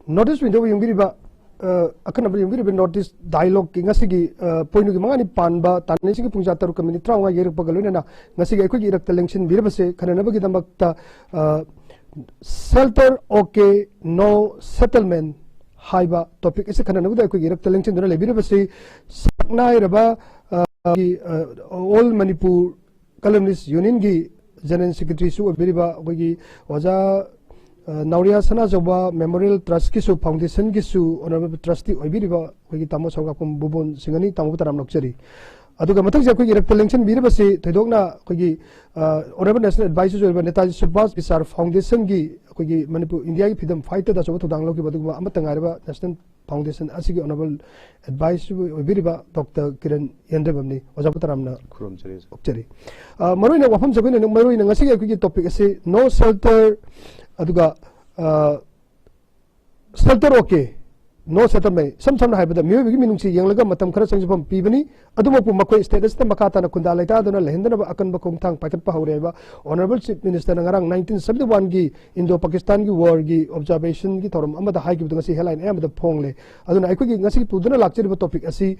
notice window yungiriba akan abri yungiriba notice dialogue ki ngasigi point gi mangani panba tanni sigi pungja taru community trawnga yerik pagaluna na ngasigi ekoi gi irak election birabase khanana bagi damakta shelter okay no settlement haiba topic ise khanana bagi ekoi gi irak election dona lebirabase saknai raba all Manipur Columnist Union gi General Secretary su biriba gi waja Nauria Sana Joba Memorial Trust Kisu Foundation Kisu Honorable Trustee Oibiriba gi tamo Sougrakpam Bhubol Singhani tamo taram nokchari aduga mathak je gi electoral election birabasi thedokna gi Honorable National Advisor Joba Netaji Subhas Bisar Foundation gi gi Manipur India gi freedom fighter da joba thudang loki badugma amatangariba National Foundation asigi Honorable Advisor Oibiriba Dr. Kiran Yendrembam ni ojaba taramna khurumchari maroina wafam jabina maroina ngasi gi topic ase no shelter aduga shelter okay no settlement samna haibada miyobi minungsi yanglaga matam khara sangjapam pibani adumapu makoi status ta makata na kunda laita aduna lehendana akan ba kongthang pakat pa haureba honorable chief minister ngarang 1971 gi indo pakistan gi war gi observation gi thorum amada hai gi ngasi headline amada phongle aduna aikoi gi ngasi puduna lakchiri ba topic asi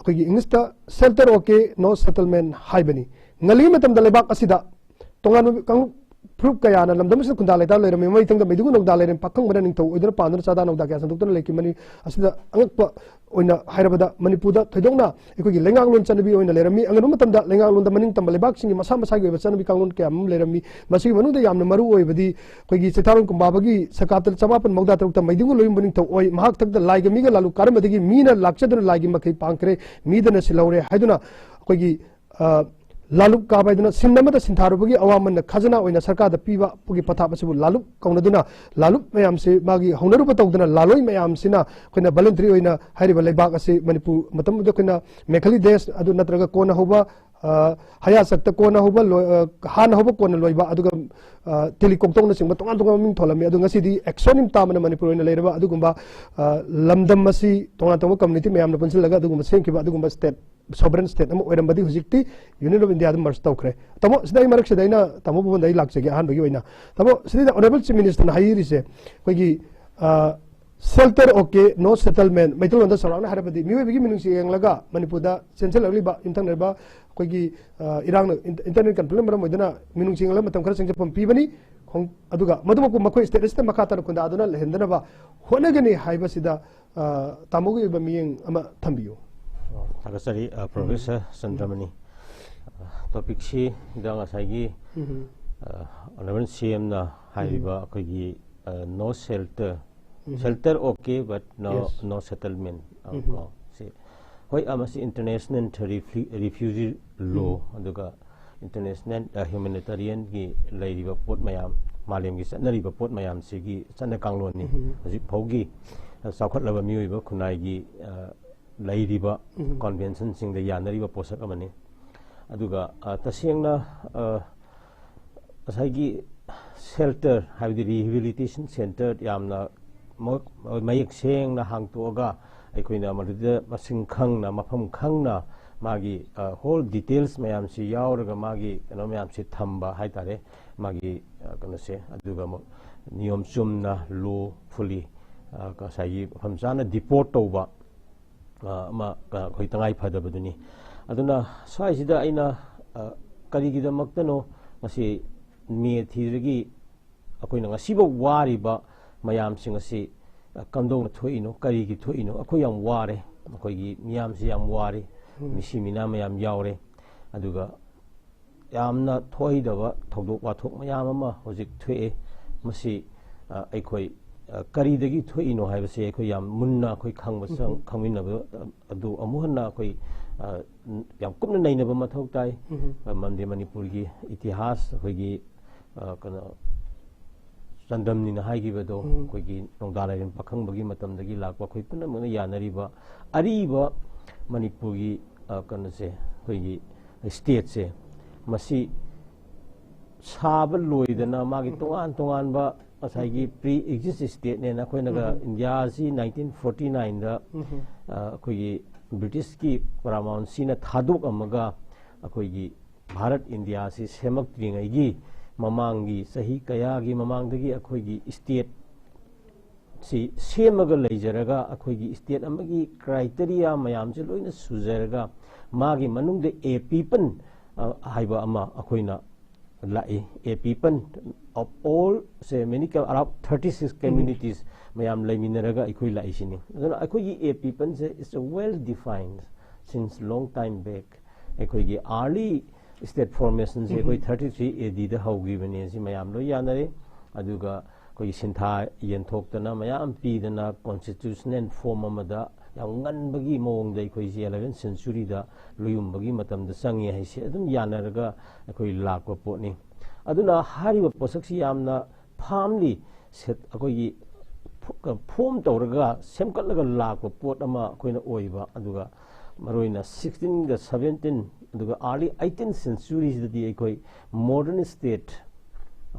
akoi gi english ta shelter okay no settlement haibani ngali matam da lebak asida tongan kang proof kaya na lamdam sa kunda laita leram mai tang da medigu nok da leram pakang bana ning to odra panur sada nok da kya sanduk to leki mani asida angakpa oina hairabada manipurda thedongna ekogi lengang lon chanabi oina lerami anganu matam da lengang lon da maning tam lebak singi masa masa gi chanabi kanglon kya am lerami masi manu da yamna maru oibadi kogi setaron kumba bagi sakatal chamapan mogda tok ta medigu loim baning to oi mahak tak da laiga miga lalu karmadagi mina lakchadra laigi makai pankre midana silawre haiduna kogi laluk kabaiduna sinnamada sintharubagi awaman khazana oina sarkar da piba pugi patha basibu laluk kaunaduna laluk mayam se magi haunaru batawduna laloi mayam sina koina voluntary oina hairiba leibak ase manipur matam da koina mekhali desh adu natraga kona hoba haya sakta kona hoba han hoba kona loiba aduga telecom na singba tongan tongan ming tholami adu ngasi di actionim tamana manipur oina leiraba adugumba lamdam masi tongan tongan community mayam na punsil laga adugumba sengkiba adugumba state sovereign state am oirambadi hujikti Union of India merge tawkhre tamo sidai marak sidaina tamo bubon dai lakchege han bagi oina tamo sidai honorable chief minister hairi se koigi shelter okay no settlement maitul onda sarana harabadi miwe bigi minungsi yanglaga manipurda central agliba interneba koigi irang internet control maram oidana minungsi yangla matam khara sengja pampi bani khong aduga madumako makoi status ta makata kunda aduna lehendana ba honagani haiba sida tamogi ba miyeng ama thambiyo Takasari Professor Chandramani topic si dang asagi honorable CM na haiba kogi no shelter shelter okay but no settlement si hoi amasi international refugee law aduga international humanitarian gi lairiba pot mayam malem gi sanariba pot mayam sigi sanna kanglon ni hoji phogi saukhatlaba miyoiba khunai gi lairiba convention sing da yanariba posak amani aduga tasengna asagi shelter habdi rehabilitation center yamna mayek seng na hangtoga aikoina maduda masing khangna mafam khangna magi whole details mayam si yauraga magi kano mayam si thamba haitare magi kano se aduga mo niyom chumna law fully ka sai famjana deport toba ma khoi tangai phadabaduni aduna saisida aina karigida maktano masi me thirigi akoina ngasiba wariba mayam sing asi kamdong thoino karigi thoino akoi yam ware akoigi miyam si yam wari misi mina mayam yaure aduga yamna thoidaba thodok wathok mayam ama hojik thoe masi aikoi karidagi thoino haibase aikoi yam munna khoi khangba sang khangminaba adu amuhanna akoi yam kumna nainaba mathok tai mamde manipurgi itihas khoigi kana Chandramani na haigibado koigi nongdalarin pakhangba matamdagi lakwa khoi punamna yanariba ariba manipurgi kana se koigi state se masi saba loidana magi tongan ba asagi pre exist state ne na khoinaga India si 1949 da koigi British ki paramount sina thaduk amaga koigi Bharat India si semak tringai gi mamangi sahi kaya gi mamang dagi akhoi gi state si semaga leijaraga akhoi state amagi criteria mayam je loina sujaraga magi manungde a people haiba ama akhoina lai a people of all say many around 36 communities mayam laiminaraga akhoi lai sini aduna akhoi a people is well defined since long time back akhoi early state formation se akhoi 33 AD da haugi bane si mayam lo yanare aduga koi sintha yenthokdana mayam pidana constitutional form amada yang ngan bagi mong dai koi 11th century da luyum bagi matam da sangi haisi adum yanaraga koi lakwa potni aduna hariba posaksi yamna family set koi form tawraga semkatlaga lakwa pot ama koina oiba aduga maroina 16 ga 17 aduga early 18th centuries da koi modern state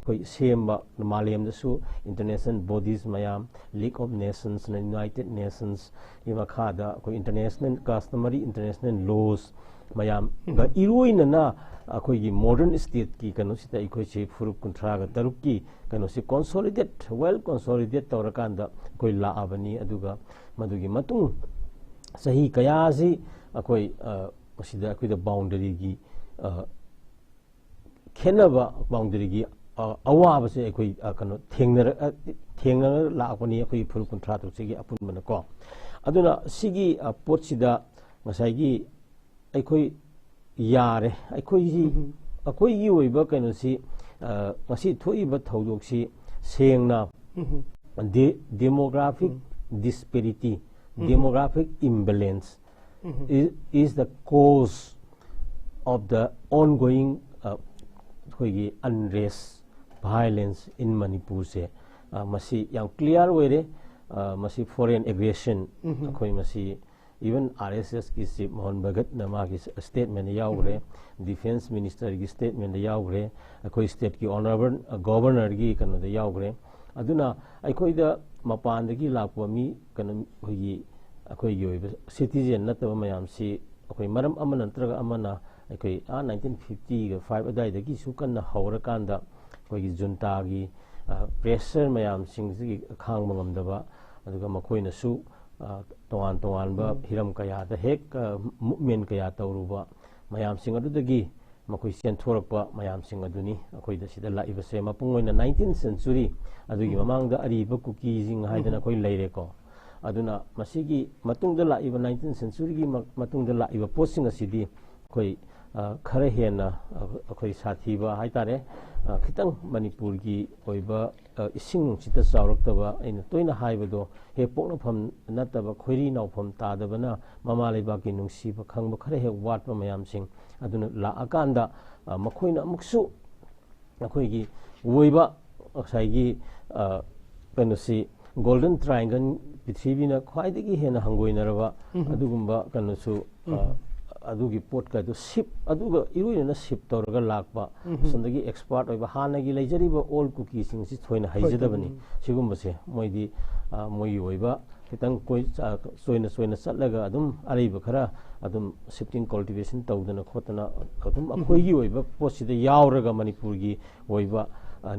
koi semba malem da su international bodies mayam League of Nations and United Nations ima khada koi international customary international laws mayam ga iroina na koi gi modern state ki kanu sita koi che furup kuntra ga taruk ki kanu si consolidate well consolidate tawrakanda koi la abani aduga madugi matung sahi kaya si koi masida koi da boundary gi khenaba boundary gi awa se koi kanu thengna la ko ni koi furup kuntra to sigi apun mana ko aduna sigi pot sida ngasai gi koi yare koi gi oiba kanu si ngasi thoiba thodok si sengna demographic disparity demographic imbalance is the cause of the ongoing unrest violence in Manipur se masi yang clear were masi foreign aggression koi masi even RSS ki chief Hon'ble nama ki statement yaugre defense minister ki statement yaugre koi state ki honorable governor ki kanu da yaugre aduna koi da mapan da ki lakwa mi kanu koi citizen nataba mayam si koi maram amana traga amana koi 1950 ga 5 adai da ki su kan haura kanda koi junta gi pressure mayam sing gi khang mangamdaba aduga makoi na su toan toan ba hiram kaya da hek movement kaya tawruba mayam sing adu dagi makoi sen thorakpa mayam sing aduni akoi da sida laiba se mapungoina 19th century adugi mamang da ari ba kuki jing haidana koi leire ko aduna masigi matung da laiba 19th century gi matung da laiba posting asidi koi khare hena akoi sathi ba haitare khitang Manipur gi oiba ising sita chawraktaba aina toina haibado he pokna pham nataba khoiri naw pham tadabana mama leiba ki nungsi ba khangba khare he watpa mayam sing aduna la akanda makhoina amuksu akoi gi oiba sai gi penusi golden triangle prithivina khwaidagi hena hangoinaraba adugumba kanusu adugi pot ka do ship aduga iruina ship torga lakpa sondagi expert oiba hanagi leijariba all cookie sing si thoina haijadabani sigumba se moidi moi oiba kitang koi soina satlaga adum ariba khara adum shifting cultivation tawdana khotana adum akoi gi oiba posida yauraga Manipur gi oiba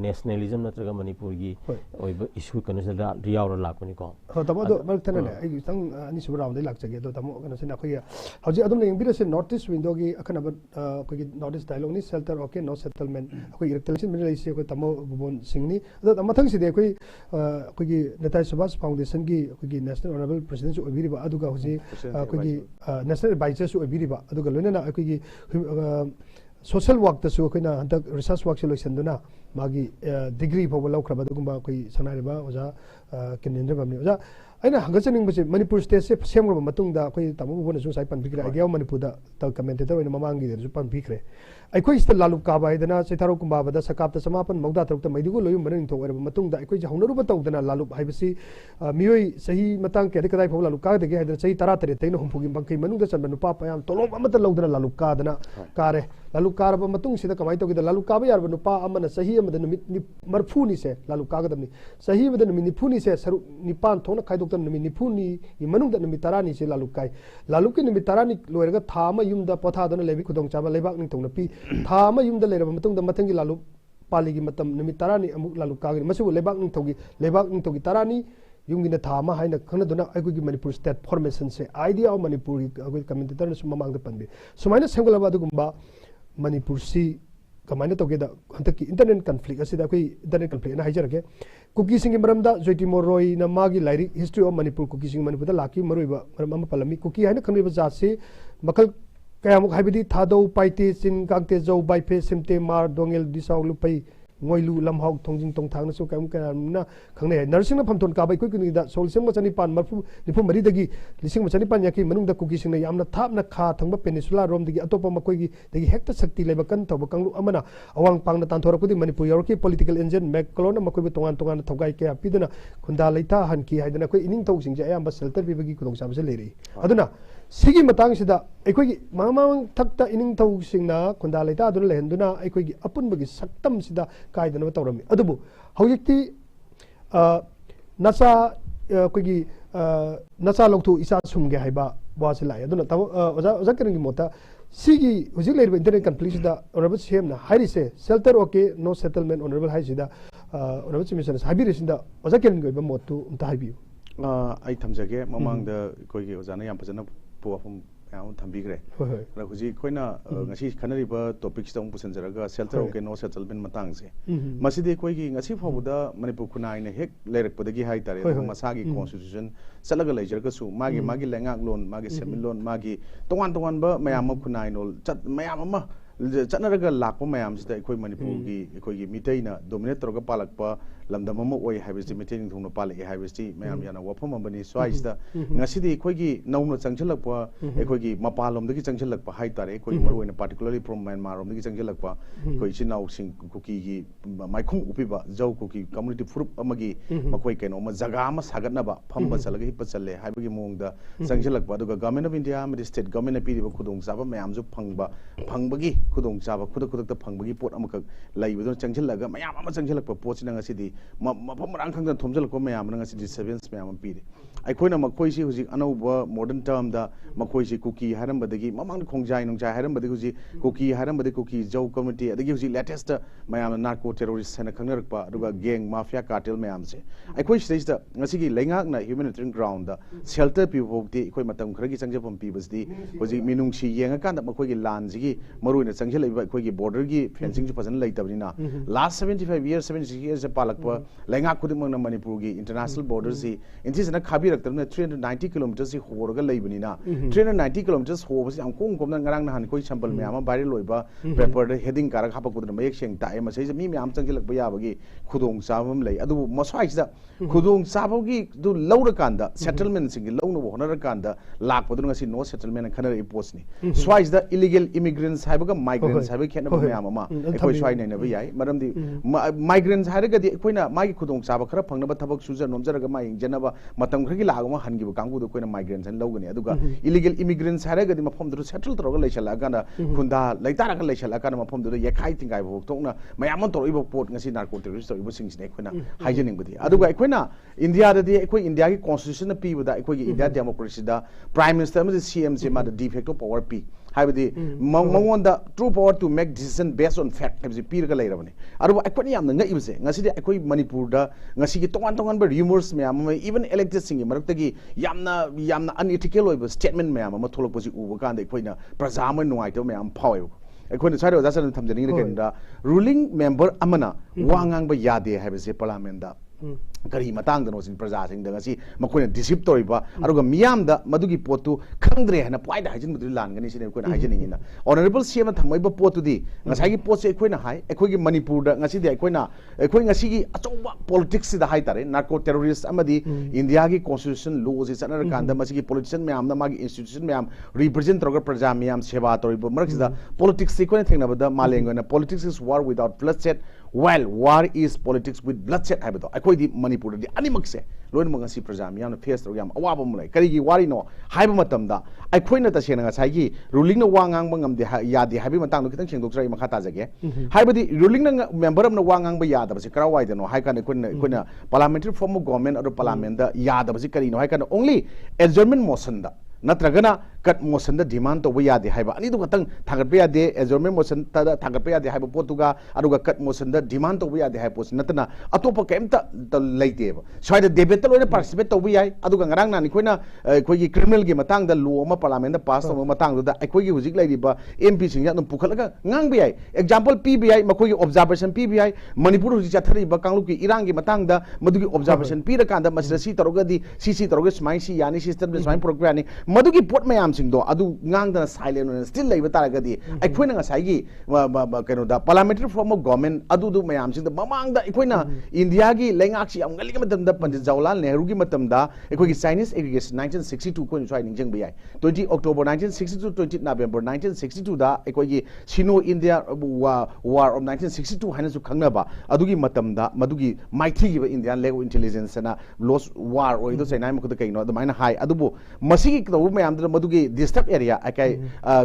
nationalism natraga Manipur gi oiba issue kanu se da yaura lakpani ko tamo do mar tanane ai tang ani su round lak chage do tamo kana se na khoi hauji adum leng bira se notice window gi akana ba koi notice dialogue ni shelter okay no settlement koi election min lai se ko tamo Bhubol Singh ni do mathang si de koi gi Netai Subhash Foundation gi koi national honorable president su obiri ba aduga hoji koi national advisor su obiri ba aduga loina na koi social work ta su koina hantak research work solution duna magi degree for lau kraba dugumba koi sanai ba oja Yendrembam ni oja aina hangachaning base Manipur state se semgraba matungda koi tamu bona su sai pan bikra idea Manipur da ta commentator oina mamangi de su pan bikre aikoi sta lalu ka ba idana chaitharo kumba ba da sakap ta samapan mogda taruk ta maidigo loyum maning to erba matungda aikoi jaunaru ba tawdana lalu haibasi mioi sahi matang ke kadai phau lalu ka de ge hadana sahi 13 teina humpugi bangkai manungda chanba nupa payam tolom amata lawdana lalu ka dana kare lalu ka ba matung sida kamai to ge lalu ka ba yarba nupa amana sahi amada numit marfuni se lalu ka ga damni sahi amada numit nipuni se saru nipan thona khaidok ta numit nipuni i manungda numit tarani se lalu kai lalu ki numit tarani loiraga thama yumda potha dana lebi khudong chaba lebak ning tongna pi thama yumda leiraba matungda mathangi lalu pali gi matam numit tarani amuk lalu ka gi masu lebak ning thogi tarani ꯌꯨꯝꯒꯤꯅ ꯊꯥ ꯑꯃ ꯍꯥꯏꯅ ꯈꯪꯅꯗꯨꯅ ꯑꯩꯈꯣꯏꯒꯤ Manipur state ꯐꯣꯔꯃꯦꯁꯟꯁꯦ idea of Manipur ꯑꯩꯈꯣꯏ ꯀꯃꯦꯟꯇꯦꯇꯔꯅꯁꯨ ꯃꯃꯥꯡꯗ ꯄꯟꯕꯤ ꯁꯨꯃꯥꯏꯅ ꯁꯦꯝꯒꯠꯂꯕ ꯑꯗꯨꯒꯨꯝꯕ ꯃꯅꯤꯄꯨꯔꯁꯤ ꯀꯃꯥꯏꯅ ꯇꯧꯒꯦꯗ ꯍꯟꯗꯛꯀꯤ ꯏꯟꯇꯔꯅꯦꯠ ꯀꯟꯐ꯭ꯂꯤꯛ ꯑꯁꯤꯗ ꯑꯩꯈꯣꯏ ꯏꯟꯇꯔꯅꯦꯠ ꯀꯟꯐ꯭ꯂꯤꯛ ꯑꯅ ꯍꯥꯏꯖꯔꯒꯦ ꯀꯨꯀꯤꯁꯤꯡꯒꯤ ꯃꯔꯝꯗ ꯖꯣꯏꯇꯤ ꯃꯣꯔꯣꯏꯅ ꯃꯥꯒꯤ ꯂꯥꯏꯔꯤꯛ ꯍꯤꯁꯇ꯭ꯔꯤ ꯑꯣꯐ ꯃꯅꯤꯄꯨꯔ ꯀꯨꯀꯤꯁꯤꯡ ꯃꯅꯤꯄꯨꯔꯗ ꯂꯥꯛꯈꯤ ꯃꯔꯨꯑꯣꯏꯕ ꯃꯔꯝ ꯑꯃ ꯄꯜꯂꯝꯃꯤ ꯀꯨꯀꯤ ꯍꯥꯏꯅ ꯈꯪꯅꯔꯤꯕ ꯖꯥꯠꯁꯤ ꯃꯈꯜ ꯀꯌꯥꯃꯨꯛ ꯍꯥꯏꯕꯗꯤ ꯊꯥꯗꯧ ꯄꯥꯏꯇꯦ ꯆꯤꯟ ꯀꯥꯡꯇꯦ ꯖꯧ ꯕꯥꯏꯐꯦ ꯁꯤꯝꯇꯦ ꯃꯥꯔ ꯗꯣꯡꯉꯦꯜ ꯗꯤꯁꯥꯎ ꯂꯨꯄꯩ ꯉꯣꯏꯂꯨ ꯂꯝꯍꯥꯎ ꯊꯣꯡꯖꯤꯡ ꯇꯣꯡꯊꯥꯡꯅꯁꯨ ꯀꯌꯥꯃꯨꯛꯅ ꯈꯪꯅꯩ ꯍꯥꯏ ꯅꯔꯁꯤꯡꯅ ꯐꯝꯊꯣꯟ ꯀꯥꯕ ꯑꯩꯈꯣꯏ ꯀꯨꯅꯤꯗ ꯁꯣꯛ 1994ꯗꯒꯤ 1950 ꯃꯅꯨꯡꯗ ꯀꯨꯀꯤꯁꯤꯡꯅ ꯌꯥꯝꯅ ꯊꯥꯞꯅ ꯈꯥ ꯊꯪꯕ ꯄꯦꯅꯤꯁꯨꯂꯥ ꯔꯣꯝꯗꯒꯤ ꯑꯇꯣꯞꯄ ꯃꯈꯣꯏꯒꯤꯗꯒꯤ ꯍꯦꯛꯇ ꯁꯛꯇꯤ ꯂꯩꯕ ꯀꯟ ꯇꯧꯕ ꯀꯥꯡꯂꯨꯞ ꯑꯃꯅ ꯑꯋꯥꯡ ꯄꯥꯡꯅ ꯇꯥꯟꯊꯣꯔꯛꯄꯗꯤ ꯃꯅꯤꯄꯨꯔ ꯌꯧꯔꯛꯈꯤ ꯄꯣꯂꯤꯇꯤꯀꯦꯜ ꯑꯦꯖꯦꯟ ꯃꯦꯛꯀꯂꯣꯟꯅ ꯃꯈꯣꯏꯕꯨ ꯇꯣꯉꯥꯟ ꯇꯣꯉꯥꯟꯅ ꯊꯧꯒꯥꯏ ꯀꯌꯥ ꯄꯤꯗꯨꯅ ꯈꯨꯟꯗꯥ ꯂꯩꯇꯥꯍꯟꯈꯤ ꯍꯥꯏꯗꯅ ꯑꯩꯈꯣꯏ ꯏꯅꯤꯡꯊꯧꯁꯤꯡꯁꯦ ꯑꯌꯥꯝꯕ ꯁꯦꯜꯇꯔ ꯄꯤꯕꯒꯤ ꯈꯨꯗꯣꯡꯆꯥꯕꯁꯦ ꯂꯩꯔꯤ ꯑꯗꯨꯅ ꯁꯤꯒꯤ ꯃꯇꯥꯡꯁꯤꯗ ꯑꯩꯈꯣꯏꯒꯤ ꯃꯃꯥꯡ ꯊꯛꯇ ꯏꯅꯤꯡꯊꯧꯁꯤꯡꯅ ꯈꯨꯟꯗꯥ ꯂꯩꯇꯥꯗꯨꯅ ꯂꯩꯍꯟꯗꯨꯅ ꯑꯩꯈꯣꯏꯒꯤ ꯑꯄꯨꯟꯕꯒꯤ ꯁꯛꯇꯝꯁꯤda ꯀꯥꯏꯗꯅꯕ ꯇꯧꯔꯝꯃꯤ ꯑꯗꯨꯕꯨ ꯍꯧꯖꯤꯛꯇꯤ ꯅꯆꯥ ꯑꯩꯈꯣꯏꯒꯤ ꯅꯆꯥ ꯂꯧꯊꯣꯛ ꯏꯆꯥ ꯁꯨꯝꯒꯦ ꯍꯥꯏꯕ ꯋꯥꯁꯤ ꯂꯥꯛꯑꯦ ꯑꯗꯨꯅ ꯑꯣꯖꯥ ꯀꯤꯔꯟꯒꯤ ꯃꯣꯠꯇ ꯁꯤꯒꯤ ꯍꯧꯖꯤꯛ ꯂꯩꯔꯤꯕ ꯏꯟꯇꯔꯅꯦꯠ ꯀꯟꯐ꯭ꯂꯤꯛꯁꯤꯗ ꯑꯣꯅꯔꯦꯕꯜ ꯁꯤꯑꯦꯝꯅ ꯍꯥꯏꯔꯤꯁꯦ ꯁꯦꯜꯇꯔ ꯑꯣꯀꯦ ꯅꯣ ꯁꯦꯇꯜꯃꯦꯟ ꯑꯣꯅꯔꯦꯕꯜ ꯍꯥꯏꯁꯤꯗ ꯑꯣꯅꯔꯦꯕꯜ ꯆꯤꯐ ꯃꯤꯅꯤꯁꯇꯔꯅ ꯍꯥꯏꯕꯤꯔꯤꯁꯤꯗ ꯑꯣꯖꯥ ꯀꯤꯔꯟꯒꯤ ꯑꯣꯏꯕ ꯃꯣꯠꯇꯨ ꯑꯝꯇ ꯍꯥꯏꯕꯤꯌꯨ ꯑꯩ ꯊꯝꯖꯒꯦ ꯃꯃꯥꯡꯗ ꯑꯩꯈꯣꯏꯒꯤ ꯑꯣꯖꯥꯅ ꯌꯥꯝ ꯐꯖꯅ ꯋꯥꯐꯝ ꯃꯌꯥꯝ ꯊꯝꯕꯤꯈ꯭ꯔꯦ ꯑꯗ ꯍꯧꯖꯤꯛ ꯑꯩꯈꯣꯏꯅ ꯉꯁꯤ ꯈꯟꯅꯔꯤꯕ ꯇꯣꯄꯤꯛꯁꯤꯗ ꯑꯃꯨꯛ ꯄꯨꯁꯤꯟꯖꯔꯒ ꯁꯦꯜꯇꯔ ꯑꯣꯀꯦ ꯅꯣ ꯁꯦꯇꯜꯃꯦꯟ ꯃꯇꯥꯡꯁꯦ ꯃꯁꯤꯗꯤ ꯑꯩꯈꯣꯏꯒꯤ ꯉꯁꯤ ꯐꯥꯎꯕꯗ ꯃꯅꯤꯄꯨꯔ ꯈꯨꯟꯅꯥꯏꯅ ꯍꯦꯛ ꯂꯩꯔꯛꯄꯗꯒꯤ ꯍꯥꯏꯇꯥꯔꯦ ꯑꯗꯨꯒ ꯃꯁꯥꯒꯤ ꯀꯣꯟꯁꯇꯤꯇ꯭ꯌꯨꯁꯟ ꯆꯠꯂꯒ ꯂꯩꯖꯔꯒꯁꯨ ꯃꯥꯒꯤ ꯂꯩꯉꯥꯛꯂꯣꯟ ꯃꯥꯒꯤ ꯁꯦꯟꯃꯤꯠꯂꯣꯟ ꯃꯥꯒꯤ ꯇꯣꯉꯥꯟ ꯇꯣꯉꯥꯟꯕ ꯃꯌꯥꯝ ꯑꯃ ꯈꯨꯟꯅꯥꯏꯂꯣꯟ ꯃꯌꯥꯝ ꯑꯃ ꯆꯠꯅꯔꯒ ꯂꯥꯛꯄ ꯃꯌꯥꯝꯁꯤꯗ ꯑꯩꯈꯣꯏ ꯃꯅꯤꯄꯨꯔꯒꯤ ꯑꯩꯈꯣꯏꯒꯤ ꯃꯤꯇꯩꯅ ꯗꯣꯃꯤꯅꯦꯠ ꯇꯧꯔꯒ ꯄꯥꯜꯂꯛꯄ ꯂꯝꯗꯝ ꯑꯃ ꯑꯣꯏ ꯍꯥꯏꯕꯁꯤ ꯃꯩꯇꯩ ꯅꯤꯡꯊꯧꯅ ꯄꯥꯜꯂꯛꯑꯦ ꯍꯥꯏꯕꯁꯤ ꯃꯌꯥꯝ ꯌꯥꯝꯅ ꯋꯥꯐꯝ ꯑꯃꯅꯤ ꯁ꯭ꯋꯥꯏꯁꯤꯗ ꯉꯁꯤꯗꯤ ꯑꯩꯈꯣꯏꯒꯤ ꯅꯧꯅ ꯆꯪꯁꯤꯜꯂꯛꯄ ꯑꯩꯈꯣꯏꯒꯤ ꯃꯄꯥꯟꯂꯣꯝꯗꯒꯤ ꯆꯪꯁꯤꯜꯂꯛꯄ ꯍꯥꯏꯇꯥꯔꯦ ꯑꯩꯈꯣꯏ ꯃꯔꯨꯑꯣꯏꯅ ꯄꯥꯔꯇꯤꯀꯨꯂꯔꯂꯤ ꯐ꯭ꯔꯣꯝ ꯃ꯭ꯌꯥꯟꯃꯥꯔꯔꯣꯝꯗꯒꯤ ꯆꯪꯁꯤꯜꯂꯛꯄ ꯑꯩꯈꯣꯏ ꯏꯆꯤꯟ ꯏꯅꯥꯎꯁꯤꯡ ꯀꯨꯀꯤꯒꯤ ꯃꯥꯏꯈꯨꯡ ꯎꯞꯄꯤꯕ ꯖꯧ ꯀꯨꯀꯤ ꯀꯝꯃꯨꯅꯤꯇꯤ ꯐꯨꯔꯨꯞ ꯑꯃꯒꯤ ꯃꯈꯣꯏ ꯀꯩꯅꯣꯝꯃ ꯖꯒꯥ ꯑꯃ ꯁꯥꯒꯠꯅꯕ ꯐꯝꯕ ꯆꯠꯂꯒ ꯍꯤꯞꯄ ꯆꯠꯂꯦ ꯍꯥꯏꯕꯒꯤ ꯃꯑꯣꯡꯗ ꯆꯪꯁꯤꯜꯂꯛꯄ ꯑꯗꯨꯒ ꯒꯚꯔꯟꯃꯦꯟꯠ ꯑꯣꯐ ꯏꯟꯗꯤꯌꯥ ꯑꯃꯗꯤ ꯁ꯭ꯇꯦꯠ ꯒꯚꯔꯟꯃꯦꯟꯠꯅ ꯄꯤꯔꯤꯕ ꯈꯨꯗꯣꯡꯆꯥꯕ ꯃꯌꯥꯝꯁꯨ ꯐꯪꯕꯒꯤ ꯈꯨꯗꯣꯡꯆꯥꯕ ꯈꯨꯗꯛꯇ ꯐꯪꯕꯒꯤ ꯄꯣꯠ ꯑꯃꯈꯛ ꯂꯩꯕꯗꯨꯅ ꯆꯪꯁꯤꯜꯂꯒ ꯃꯌꯥꯝ ꯑꯃ ꯆꯪꯁꯤꯜꯂꯛꯄ ꯄꯣꯠꯁꯤꯅ ꯉꯁꯤꯗꯤ ꯃꯐꯝ ꯃꯔꯥꯡ ꯈꯪꯗꯅ ꯊꯣꯝꯖꯤꯜꯂꯛꯄ ꯃꯌꯥꯝꯅ ꯉꯁꯤ ꯗꯤꯁꯇꯔꯕꯦꯟꯁ ꯃꯌꯥꯝ ꯑꯃ ꯄꯤꯔꯤ ꯑꯩꯈꯣꯏꯅ ꯃꯈꯣꯏꯁꯤ ꯍꯧꯖꯤꯛ ꯑꯅꯧꯕ ꯃꯣꯗꯔꯟ ꯇꯔꯝꯗ ꯃꯈꯣꯏꯁꯤ ꯀꯨꯀꯤ ꯍꯥꯏꯔꯝꯕꯗꯒꯤ ꯃꯃꯥꯡꯗ ꯈꯣꯡꯖꯥꯏ ꯅꯨꯡꯖꯥꯏ ꯍꯥꯏꯔꯝꯕꯗꯒꯤ ꯍꯧꯖꯤꯛ ꯀꯨꯀꯤ ꯍꯥꯏꯔꯝꯕꯗꯒꯤ ꯀꯨꯀꯤ ꯖꯧ ꯀꯝꯃꯨꯅꯤꯇꯤ ꯑꯗꯒꯤ ꯍꯧꯖꯤꯛ ꯂꯦꯇꯦꯁꯇ ꯃꯌꯥꯝꯅ ꯅꯥꯔꯀꯣ ꯇꯦꯔꯣꯔꯤꯁ ꯍꯥꯏꯅ ꯈꯪꯅꯔꯛꯄ ꯑꯗꯨꯒ ꯒꯦꯡ ꯃꯥꯐꯤꯌꯥ ꯀꯥꯔꯇꯦꯜ ꯃꯌꯥꯝꯁꯦ ꯑꯩꯈꯣꯏ ꯁꯤꯗꯩꯁꯤꯗ ꯉꯁꯤꯒꯤ ꯂꯩꯉꯥꯛꯅ ꯍ꯭ꯌꯨꯃꯦꯅꯤꯇꯔꯤꯌꯟ ꯒ꯭ꯔꯥꯎꯟꯗ ꯁꯦꯜꯇꯔ ꯄꯤꯕ ꯐꯥꯎꯕꯗꯤ ꯑꯩꯈꯣꯏ ꯃꯇꯝ ꯈꯔꯒꯤ ꯆꯪꯖꯐꯝ ꯄꯤꯕꯁꯤꯗꯤ ꯍꯧꯖꯤꯛ ꯃꯤꯅꯨꯡꯁꯤ ꯌꯦꯡꯉꯀꯥꯟꯗ ꯃꯈꯣꯏꯒꯤ ꯂꯥꯟꯁꯤꯒꯤ ꯃꯔꯨꯑꯣꯏꯅ ꯆꯪꯁꯤꯜꯂꯛꯏꯕ ꯑꯩꯈꯣꯏꯒꯤ ꯕꯣꯔꯗꯔꯒꯤ ꯐꯦꯟꯁꯤꯡꯁꯨ फजन लेतबनिना लास्ट 75 years 76 years से पालकप लेंगा खुदिमंगना मणिपुर की इंटरनेशनल बॉर्डर से इंथिसना खाबिरक्तरने 390 किलोमीटर से होरगा लेबनिना 390 किलोमीटर होबसे हम Kong Komna ngarang nahan koi sambal me ama viral loiba paper de heading karak hapakudna mayek seng tae masai mi me am changilak ba yabagi khudong sabam lei adu maswai sida khudong sabagi du laura kanda settlement sing launa bo honara kanda lak padun ngasi no settlement khana reports ni swai sida illegal immigrants haibaga migrants haibaga khena ba me ama ekoi swai nei na ba yai maram di migrants hairaga di koina magi khudong saba khara phangna ba thabak suja nomjaraga ma ingjana ba matam khagi lagama hangi ba kangbu do koina migrants han logani aduga illegal immigrants hairaga di mafam du settle toroga leishala kana khunda leitara ka leishala kana mafam du yakai tingai bo tokna mayam tor ibo port ngasi narco terrorist tor ibo singsne koina haijening budi aduga koina india da di koi india ki constitution na pi bada koi india democracy da prime minister ma cm se ma da de facto power pi हाइबदी मंगोंदा true power to make decision based on fact हाइबजी पीरगा लेरबने अरबो अखोनी यामना ngaiबसे ngasiदे अखोई मणिपुर दा ngasi तोंगान तोंगान बे rumors मैम इवन इलेक्टेड सिंग मरक्तगी यामना अनइथिकल ओइब स्टेटमेंट मैम अमा थोलकपसि उबो कांदे अखोइना प्रजा अमा नुवाइतो मैम फावेब अखोइना सारो जासन थमजनिंग केनदा रूलिंग मेंबर अमना वांगांग बा यादे हाइबसे पार्लियामेंट दा करी मतंग दनो सिन प्रजा सिंग दंगसी मखोइना डिसिप तोरिबा अरुगा मियाम दा मदुगी पोतु खंद्रे हना पाइदा हाइजिन मदु लानगनी सिने कोइना हाइजिनिंगिना ऑनरेबल सीएम थमैबा पोतु दी ngसाइगी पोसे कोइना हाइ एखोइगी मणिपुर दा ngasi दे कोइना एखोइ ngasiगी अचौबा पॉलिटिक्स दा हाइ तारे नार्को टेररिस्ट अमदी इंडिया की कॉन्स्टिट्यूशन लॉ जे सनर कांदा मसिगी पॉलिटिशियन म्याम दा मागी इंस्टीट्यूशन म्याम रिप्रेजेंट तोरगा प्रजा म्याम सेवा तोरिबा मरक्सिदा पॉलिटिक्स कोइना थेंगनाबदा मालेंगना politics is war without bloodshed while war is politics with bloodshed haibado akoi di manipur di animak se loin mangasi praja mi yamna face yam awaba mulai kari gi wari no haiba matam da akoi na ta sena nga sai gi ruling na wangang bangam de yadi haibi matang no kitang sengdok jai makha ta jage haibadi ruling na member am na wangang ba yada ba se kara wai de no hai kan koina parliamentary form of government or parliament da yada ba se kari no hai kan only adjournment motion da natragana cut motion the demand to we are the hyper. Ani to Katang Tagapia de, as your motion Tagapia de Hypotuga, Aruga cut motion the demand to we are the hypos, Natana, Atopa Kemta the late. So the debate on participate to we I, Adugangrang, Niquina, Quigi criminal game, Matang, the Luoma Parliament, the past of Matang, the Equigi was lady, but MP Singh Pukalaga, Nangbi. Example PBI, Makoi observation PBI, Manipur Jatari, Bakanguki, Irangi Matanga, Maduki observation, Peter Kanda, Masasi Torogadi, CC Torogis, Maisi, Yani system, the Swine programming, Maduki put my arms in do, Adu Nanga silent and still like Taragadi, Equina Sagi, the parliamentary form of government, Adu my arms in the Mamang, the Equina, Indiagi, Lengaxi, Amgalimatam, the Panjawala, Nerugi Matamda, Equigi Sinus, 1962, coinciding Jingbi, 20 October 1962, 20 November 1962, da Equigi, Sino India war of 1962, Hanasu Kangaba, Adugi Matamda, Madugi, Mighty Indian level intelligence and lost war or those and I'm the minor high Adubo, Masik, the woman under the Madugi, disturb area,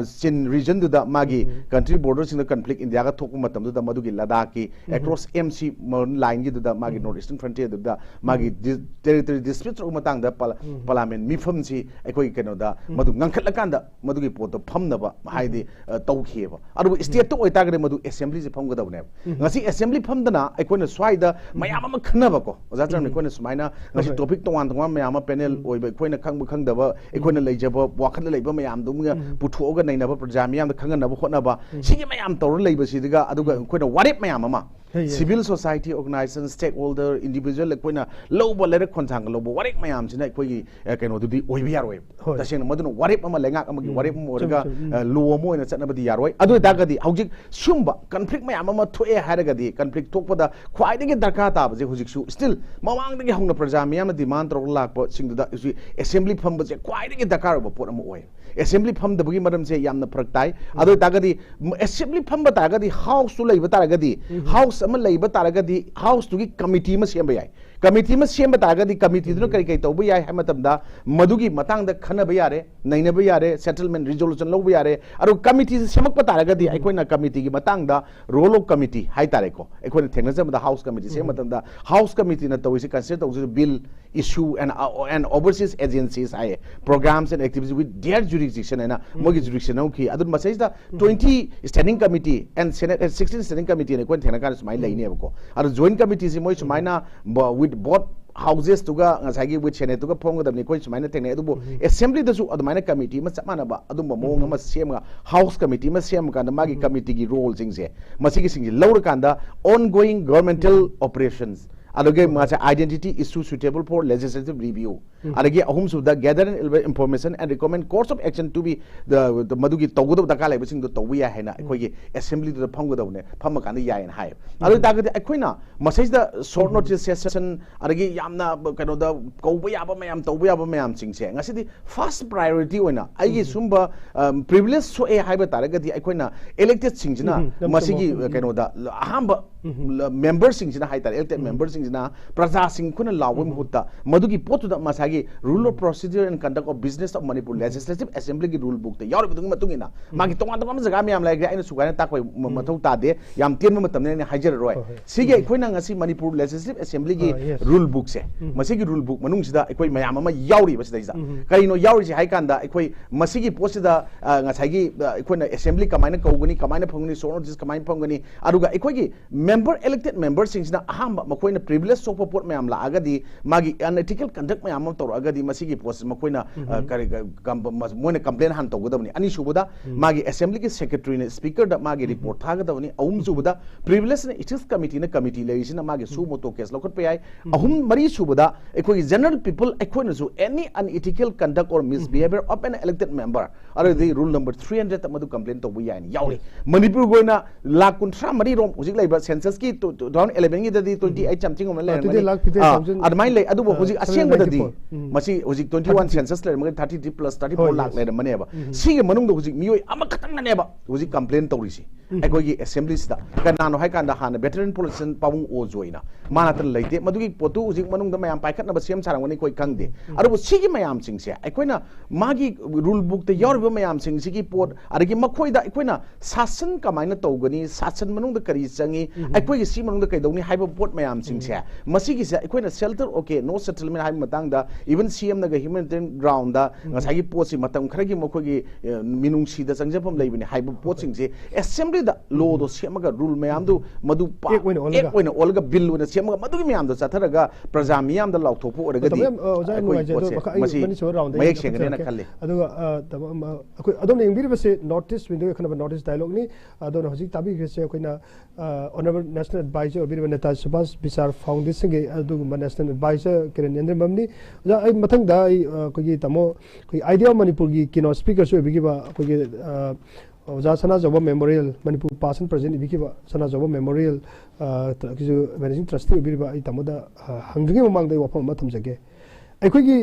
Sin region to the Magi, country borders in the conflict in the Agatokumatam to the Madugi Ladaki, across MC line to the Magi northeastern frontier to the Magi territory disputes of Matang, the Parliament, Mifumsi, Equi Canada, Madu Nankalakanda, Madugi Port, the Pumnaba, Heidi, Tokchom. Adu state to Otaga Madu assemblies upon the Neb. Nasi assembly Pumdana, I couldn't swide, Mayama Kanabako, that's a request minor, Nasi topic to one Mayama panel, or Quena Kangba, Equina Lajaba, Waka Labor Mayam, Dumia, Putoga, Nava, Projamiam, the Kangana Hon'ble, Singh Mayam, Tor Labor Sidiga, Aduga, Quina, what if Mayama? Civil society organizations, stakeholder, individual, like when a low letter contact, low, what if my arms in a quay can do the OBR way. The same mother, what if I'm a lenga, what if Morga, low more in a set of the Yarway? Adu Dagadi, Aujik, Shumba, conflict my amama to a Hadagadi, conflict talk with the quieting at Dakata, the Husik still, Mamang the Hung Prajamiam, demand or lack, but sing to the assembly pump was quieting at Dakar, put them away. Assembly pump the Buggy Madam say Yam the Praktai, other Dagadi, assembly pump Dagadi, house to labor Dagadi, house. Labor Taragadi house to get committee Masiambai. Committee Masiamba Tagadi committee no Karikatobi, Hamatamda, Madugi Matang the Kanabayare, Nainabayare, settlement resolution Lobiare, Aru committees Samapataragadi, Equina committee, Matanga, Rolo committee, Haitareko, Equina Tenazam, the house committee, Samatamda, house committee in the Tawisi consider of the bill issue and overseas agencies, programs and activities with their jurisdiction and mortgage jurisdiction. Okay, Adun Masay the 20 standing committee and Senate 16 standing committee and Equina Tenaka Smile Nebuko. Are joint committees in which Mina with both houses to go as I give which Senate to go Pongo the Nicoich Minor Tenedubo, assembly the of the minor committee, Masamanaba, Adumba, Masema, House Committee, Masam Kanda Magi Committee roles in there, Masiki Lower Kanda, ongoing governmental operations. Again, identity is too suitable for legislative review. Again, homes of the gather information and recommend course of action to be the Madugi Togo of the Kalabing the Towia Hena, assembly to the Pongodone, Pamakanda Ya and Hive. Other Dagad Equina, Masay the short notice session, again Yamna, Kanoda, Kobayabam, Tobayabam Sing saying. I said the first priority winner. I guess Sumba privilege so a Hybatarga, the Equina, elected Singina, Masigi Kanoda, Hamba members Singina, elected members. Praja Singh Kuna Lawim Hutta, Madugi Potu Masagi, rule of procedure and conduct of business of Manipur Legislative Assembly rule book. The Yorbatungina, Magitonga, I'm like that in Sugana Matota de, Yam Timatan Hajar Roy. Sige Quinangasi Manipur Legislative Assembly rule books, Masigi rule book, Manungsida, Equi Mayama Yauri was there. Karino Yauri Haikanda, Equi Masigi posted the Nasagi, Equina Assembly, Kamana Koguni, Kamana Pongani, Sonos, Kamai Pongani, Aruga Equi, member elected members since the Ahamba Makoina. Privilege so put me am la agadi magi unethical conduct me am to agadi masigi post makoina mona complain han to godawni ani shubuda magi assembly secretary speaker da magi report thagadawni ahum shubuda privilege ethics committee na committee leisina magi su moto case lokot pe ai ahum mari shubuda ekoi general people ekoi su any unethical conduct or misbehavior of an elected member or the rule number 300 madu complain to we ai yauri Manipur goina la kuntra mari rom ujik lai census ki 2011 gi da 28 something on admire like Adu was a single day. Masi was 21 census, 30 plus 34 lakh letter money. See a Manung was Mio Amakatan never was it complained to Risi. ꯑꯩꯈꯣꯏꯒꯤ ꯑꯦꯁꯦꯝꯕ꯭ꯂꯤꯁꯤꯗ ꯀꯅꯥꯅꯣ ꯍꯥꯏ ꯀꯥꯟꯗ ꯍꯥꯟꯅ ꯚꯦꯇꯔꯟ politician ꯄꯥꯕꯨꯡ ꯑꯣꯖꯣꯏꯅ ꯃꯥꯅꯇ ꯂꯩꯇꯦ ꯃꯗꯨꯒꯤ ꯄꯣꯠꯇꯨ ꯍꯧꯖꯤꯛ ꯃꯅꯨꯡꯗ ꯃꯌꯥꯝ ꯄꯥꯏꯈꯠꯅꯕ ꯁꯦꯝ ꯁꯥꯔꯝꯒꯅꯤ ꯑꯩꯈꯣꯏ ꯈꯪꯗꯦ ꯑꯗꯨꯕꯨ ꯁꯤꯒꯤ ꯃꯌꯥꯝꯁꯤꯡꯁꯦ ꯑꯩꯈꯣꯏꯅ ꯃꯥꯒꯤ ꯔꯨꯜ ꯕꯨꯛꯇ ꯌꯥꯎꯔꯤꯕ ꯃꯌꯥꯝꯁꯤꯡꯁꯤꯒꯤ ꯄꯣꯠ ꯑꯗꯒꯤ ꯃꯈꯣꯏꯗ ꯑꯩꯈꯣꯏꯅ ꯁꯥꯁꯟ ꯀꯃꯥꯏꯅ ꯇꯧꯒꯅꯤ ꯁꯥꯁꯟ ꯃꯅꯨꯡꯗ ꯀꯔꯤ ꯆꯪꯉꯤ ꯑꯩꯈꯣꯏꯒꯤ ꯁꯤ ꯃꯅꯨꯡꯗ ꯀꯩꯗꯧꯅꯤ ꯍꯥꯏꯕ ꯄꯣꯠ ꯃꯌꯥꯝꯁꯤꯡꯁꯦ ꯃꯁꯤꯒꯤꯁꯦ ꯑꯩꯈꯣꯏꯅ ꯁꯦꯜꯇꯔ ꯑꯣꯀꯦ ꯅꯣ ꯁꯦꯇꯜꯃꯦꯟ ꯍꯥꯏꯕ ꯃꯇꯥꯡꯗ ꯏꯚꯟ ꯁꯤएमꯅꯒ ꯍ꯭ꯌꯨꯃꯦꯅꯤꯇꯦꯔꯤꯌꯟ ꯒ꯭ꯔꯥꯎꯟꯗ ꯉꯁꯥꯏꯒꯤ ꯄꯣꯠꯁꯤ ꯃꯇꯝ ꯈꯔꯒꯤ ꯃꯈꯣꯏꯒꯤ ꯃꯤꯅꯨꯡꯁꯤꯗ ꯆꯪꯖꯐꯝ ꯂꯩꯕꯅꯤ ꯍꯥꯏꯕ ꯄꯣꯠꯁꯤꯡꯁꯦ ꯑꯦꯁꯦꯝꯕ꯭ꯂꯤꯗ ꯂꯣꯗꯣ ꯁꯦꯝꯃꯒ ꯔꯨꯜ ꯃꯌꯥꯝꯗꯨ मधु एक ओइना ओलगा बिल ओइना सेमगा मधुगी म्यामदो चथरगा प्रजा मियामदा लाउथोपो ओरगदी मयेक सेंगनेना खल्ले अदुगा अखोय अदोम इंबिरबसे नोटिस विंडो खनबा नोटिस डायलॉग नि अदोन हजि ताबि गेसे अखोयना ऑनरेबल नेशनल एडवाइजर ओबिरबा नेता सुभाष विचार फाउंडेशन गे अदुगुमा नेशनल एडवाइजर किरण यंद्रमबम नि जा आई मथंगदा आई अखोयगी तमो आइडिया मणिपुर गी किनो स्पीकर सो बिगिबा अखोयगी ओजा सना जब मेमोरियल मणिपुर पासन प्रेजेंट इबिकिबा सना जब मेमोरियल किजु मैनेजिंग ट्रस्टी इबिबा आई तमोदा हंगि ममांगदai वफम मा थमजगे अखोगी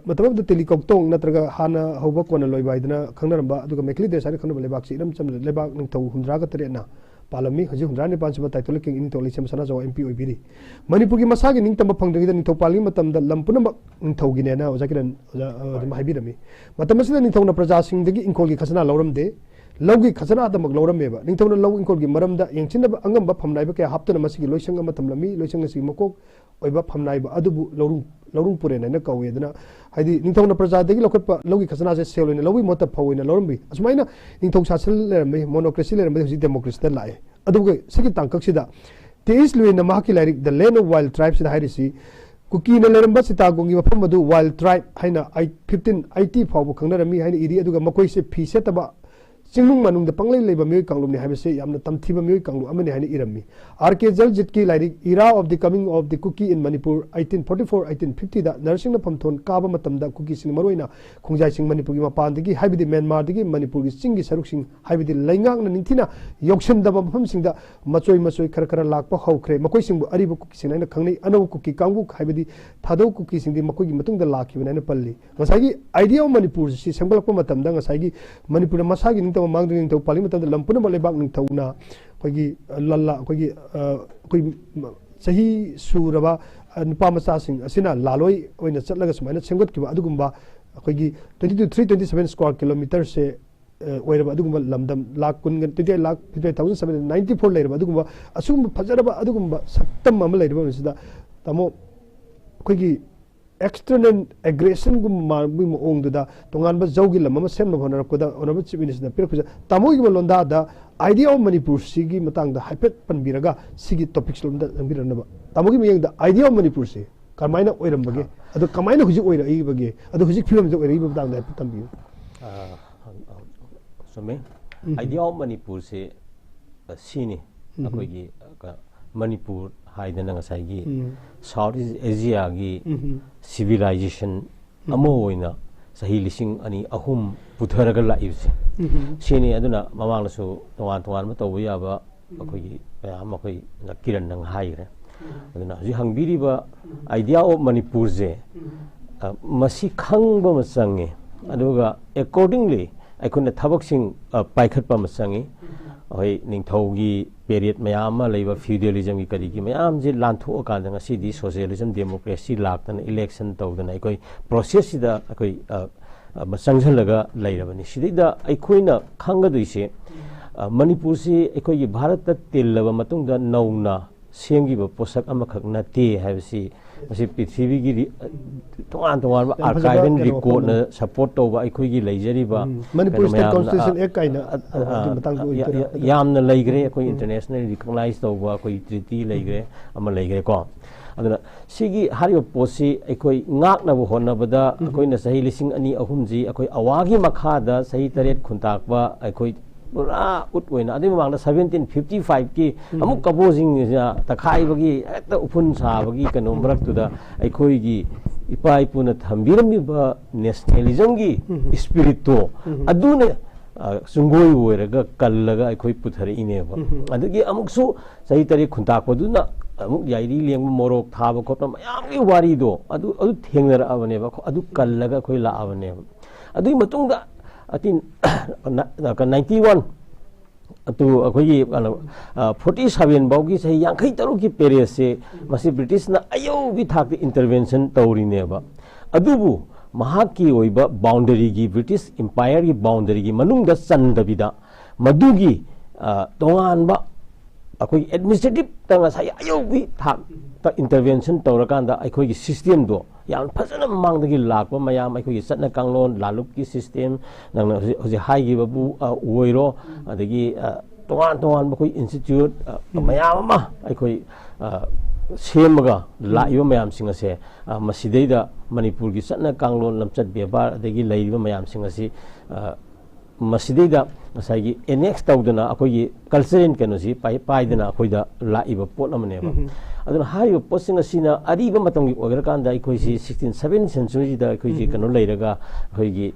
मतलब द टेलीकॉक्टोंग नत्रगा हाना हौबा कोना लोइबाइदना खंगनरबा अदुगा मेकली देसानि खंगनबा लेबाक छि इरम चम लेबाक निंथौ हुंद्रा गा तरेना पालमी हजि हुंद्रा ने पांचबा टाइटल किंग इन तोली सेम सना जव एमपी ओइबिरी मणिपुर की मसागी निंग तम फंगदगी निंथौ पाली मतम द लंपुनम निंथौ गिनेना ओजा किरन ओजा हाइबिरमी मतम सिदा निंथौना प्रजा सिंगदगी इंकोल की खसना लौरम दे लौगी खजना दमक लौरमेबा निंथौना लौ इंकोल की मरमदा यंचिनबा अंगमबा फमनाइबा के हाप्तना मसिगी लोइसंग मतम लमी लोइसंग सि मकोक ओइबा फमनाइबा अदुबु लौरुंग पुरेना न कौवेदना हाइदि निंथौना प्रजादगी लौखटपा लौगी खजना से सेलोइना लौगी मोता फौइना लौरमबी असुमाइना निंथौ सासल लेरमे मोनोक्रेसी लेरमे हजि डेमोक्रेसी दा लाए अदुगे सिगी तांकक्सिदा तेइस लुइना माकी लाइरिक the land of wild tribes दा हाइरिसी कुकी न लेरम्बा सितागोंगी मफम मदु वाइल्ड ट्राइब हाइना 1580 फावबो खंगनरमी हाइना इरी अदुगा मकोइ से फी सेतबा चिंगमुंग मनुंग द पंगलै लेबा मियोय कांगलुमनि हाइबसे यामना तमथिबा मियोय कांगलु अमने हाइना इरम्मी आरके जलजित की लाइरिक era of the coming of the Kuki in Manipur 1844 1850 दा नरसिंग फमथोन काबा मतमदा कुकी सिंग मरोइना खुंजाय सिंग मणिपुर की मपानदगी हाइबदि म्यांमार दगी मणिपुर की सिंग की सरुकसिंग हाइबदि लैंगांग निंथिना योक्सन दबा मफम सिंग दा मचोय खर खर लाकपा हौखरे मकोय सिंग अरिबो कुकी सिंग नाइना खंगनै अनौ कुकी कांगु हाइबदि थादौ कुकी सिंग दि मकोय की मतुंग दा लाखिबा नाइना पल्ली ngसागी आइडिया ऑफ मणिपुर सि संगलकपा मतमदा ngसागी मणिपुर मसागी निंतौ मांगदि निंतौ पाली मतमदा लंपुना लेबाक निंथौना कोई लल्ला कोई सही सूरबा नुपा मचा सिंग असिना लालोय ओइना चटलगा सुमाइना सेंगोतकिबा अदुगुंबा कोई 327 स्क्वायर किलोमीटर से ओइरबा अदुगुंबा लमदम लाख कुन 28 लाख 55794 लेरबा अदुगुंबा असुगुंबा फजरबा अदुगुंबा सत्तम अमा लेरबा मसिदा तमो कोई एक्सटर्नल एग्रेशन गुम मओंगदुदा तोंगानबा जौगी लम सेम होनरपदा ओनबा चीफ मिनिस्टर पिरखुजा तामोगी लोंदा दा आइडिया ऑफ मणिपुर सिगी मतंग दा हाइपेट पनबिरगा सिगी टॉपिक्स लोंदा बिरनबा तामोगी मियंग दा आइडिया ऑफ मणिपुर से कमाइना ओइरमबगे अदो कमाइना हुजि ओइरइबगे अदो हुजि फिल्म जो ओइरइबा मतंग दा तंबियो समे आइडिया ऑफ मणिपुर से सीनी अखोगी मणिपुर हाइदना ngसाइगी साउथ ईस्ट एशिया की सिविलाइजेशन अमो ओइना सही लिसिंग अनि अहुम पुथरगा लाइबसे सेनी अदुना ममांगलसु तोवान तोवान म तौबा याबा अखोगी मयाम अखोई किरण नंग हाइरे अदुना हजि हंगबिरिबा आइडिया ऑफ मणिपुर जे मसी खंगबा मसंगे अदुगा अकॉर्डिंगली अखोना थबकसिंग पाइखटपा मसंगे होय निंथौगी पेरियड मयाम लेबा फ्यूडलिज्म की करीगी मयाम जे लांथो कांद ngasi सोशलिज्म डेमोक्रेसी लाक्तन इलेक्शन तौदना अखोई प्रोसेस सिदा अखोई मसंगलगा लेरबनी सिदा अखोइना खंगदुइसे मणिपुर से अखोई भारत तिल्लबा मतुंगदा नौना सेंगिबा पोषक अमखक नते हाइबसी मसी पृथ्वी की तोआन तोआन आर्काइवल रिकॉर्ड न सपोर्ट तौबा अखोई लेजरिबा मणिपुर स्टेट कॉन्स्टिट्यूशन एक काइना यामना लेग्रे अखोई इंटरनेशनल रिकॉग्नाइज तौबा अखोई ट्रीटी लेग्रे अमा लेग्रे को अदुना सिगी हारियो पोसी अखोई ngaknabo honabada अखोइना सही लिसिंग अनि अहुमजी अखोई अवागी मखादा सही तरेत खुंताकबा अखोई पूरा उठोइना अदि मांगना 1755 की अमुक कबोजिंग तखाइबगी हेक्ता उफुन साबगी कनो मरक्तुदा अखोइगी इपाई पुना थंबिरमिबा नेशनलिज्म की स्पिरिट तो अदुने सुंगोई ओइरगा कल्लगा अखोइ पुथरे इनेबा अदुगी अमुकसु सही तरे खुंताकबदुना अमुक याइरी लेंग मोरोक थाबा खोप मयामगी वारीदो अदु थेंगनरअबनेबा अदु कल्लगा अखोइ लाअबनेबा अदुई मतुंगदा 91 tu akhoi 47 baugi sahi yankhai taru ki period se masi British na ayo bi thak intervention tawri ne ba adubu mahaki oiba boundary gi British empire gi boundary gi manung da chandabida madugi tongan ba akhoi administrative tanga sai ayo bi thak ta intervention tawrakanda akhoi gi system do yang phasana mang dagi lakba mayam akhoi gi satna kanglon lalup ki system nang hoji hai gi babu oiro adagi tongan bakoi institute mayam ma akhoi semaga laiba mayam singa se masideida Manipur gi satna kanglon lamchat bebar adagi laiba mayam singa si masideida ngasai NX tawduna akhoi cultural kenosi paidana akhoida laiba pot amane ba aduna hariba posting asina ariba matamgi ogra kanda akhoi si 16th 17th century da akhoi ji kano leiraga akhoi gi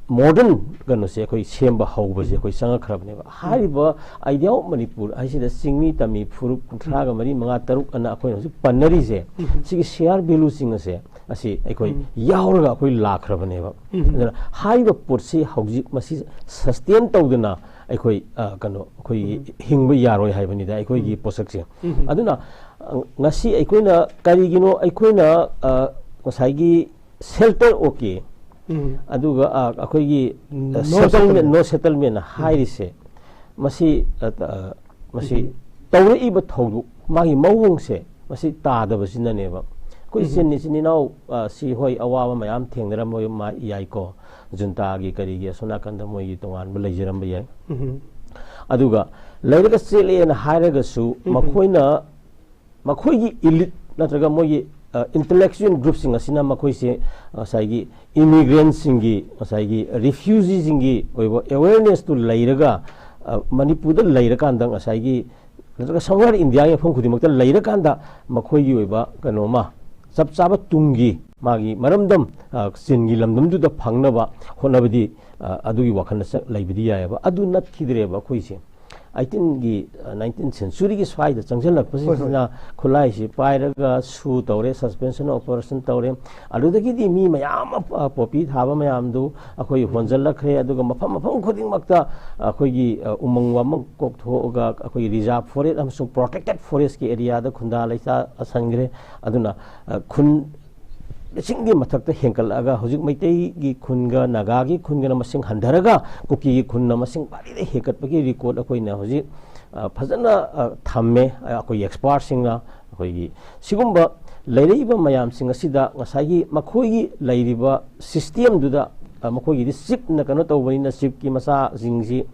modern kanosi akhoi semba hawbase akhoi sanga kharabne ba hariba idea Manipur aisida singmi tami furuk kunthraga mari manga taruk ana akhoi hosi panari se sigi share value singa se asi akhoi yauraga akhoi lakhrabane ba aduna hariba porsi hauji masi sustain tawduna akhoi kano akhoi hingba yaroi haibani da akhoi gi posak se aduna ngasi aikoina karigino aikoina ngasai gi shelter okay aduga akhoi gi settlement no settlement hairise masi tawri ba thodu magi mawung se masi tada basina ne ba koi sin now si hoi awa mayam thengra moy ma yai ko junta gi kari gi sona kanda moy gi tongan ba leijeram ba yai aduga leiraga sele na hairaga su makoina makoi gi elite natraga moy gi intellectual groups sing asina makoi se saigi immigrants singi saigi refugees singi oibo awareness to leiraga Manipur da leiraga andang saigi natraga somewhere India ya phong khudi makta leiraga anda makoi gi oiba kanoma sab saba tungi magi maramdam singi lamdam du da phangnaba honabadi adugi wakhana laibidi ya ba adu nat khidre ba khoi se 19th century ki swai da changjal pasina khulai si pairaga su tawre suspension operation tawre aludagi di mi mayam popi thaba mayam du akhoi honjal lakhre aduga mafam khoding makta akhoi gi umang wam kok thoga akhoi reserve forest amsung protected forest ki area da khunda laisa asangre aduna khun singi mathakta henkal aga hojik maitei gi khunga naga gi khunga masing handaraga kuki gi khunna masing bari de hekat pagi record akoi na hojik phajana thamme akoi expert singa akoi gi sigumba leireiba mayam singa sida ngasai gi makhoi gi leiriba system duda makhoi gi sip na kano tawbani na sip ki masa jingji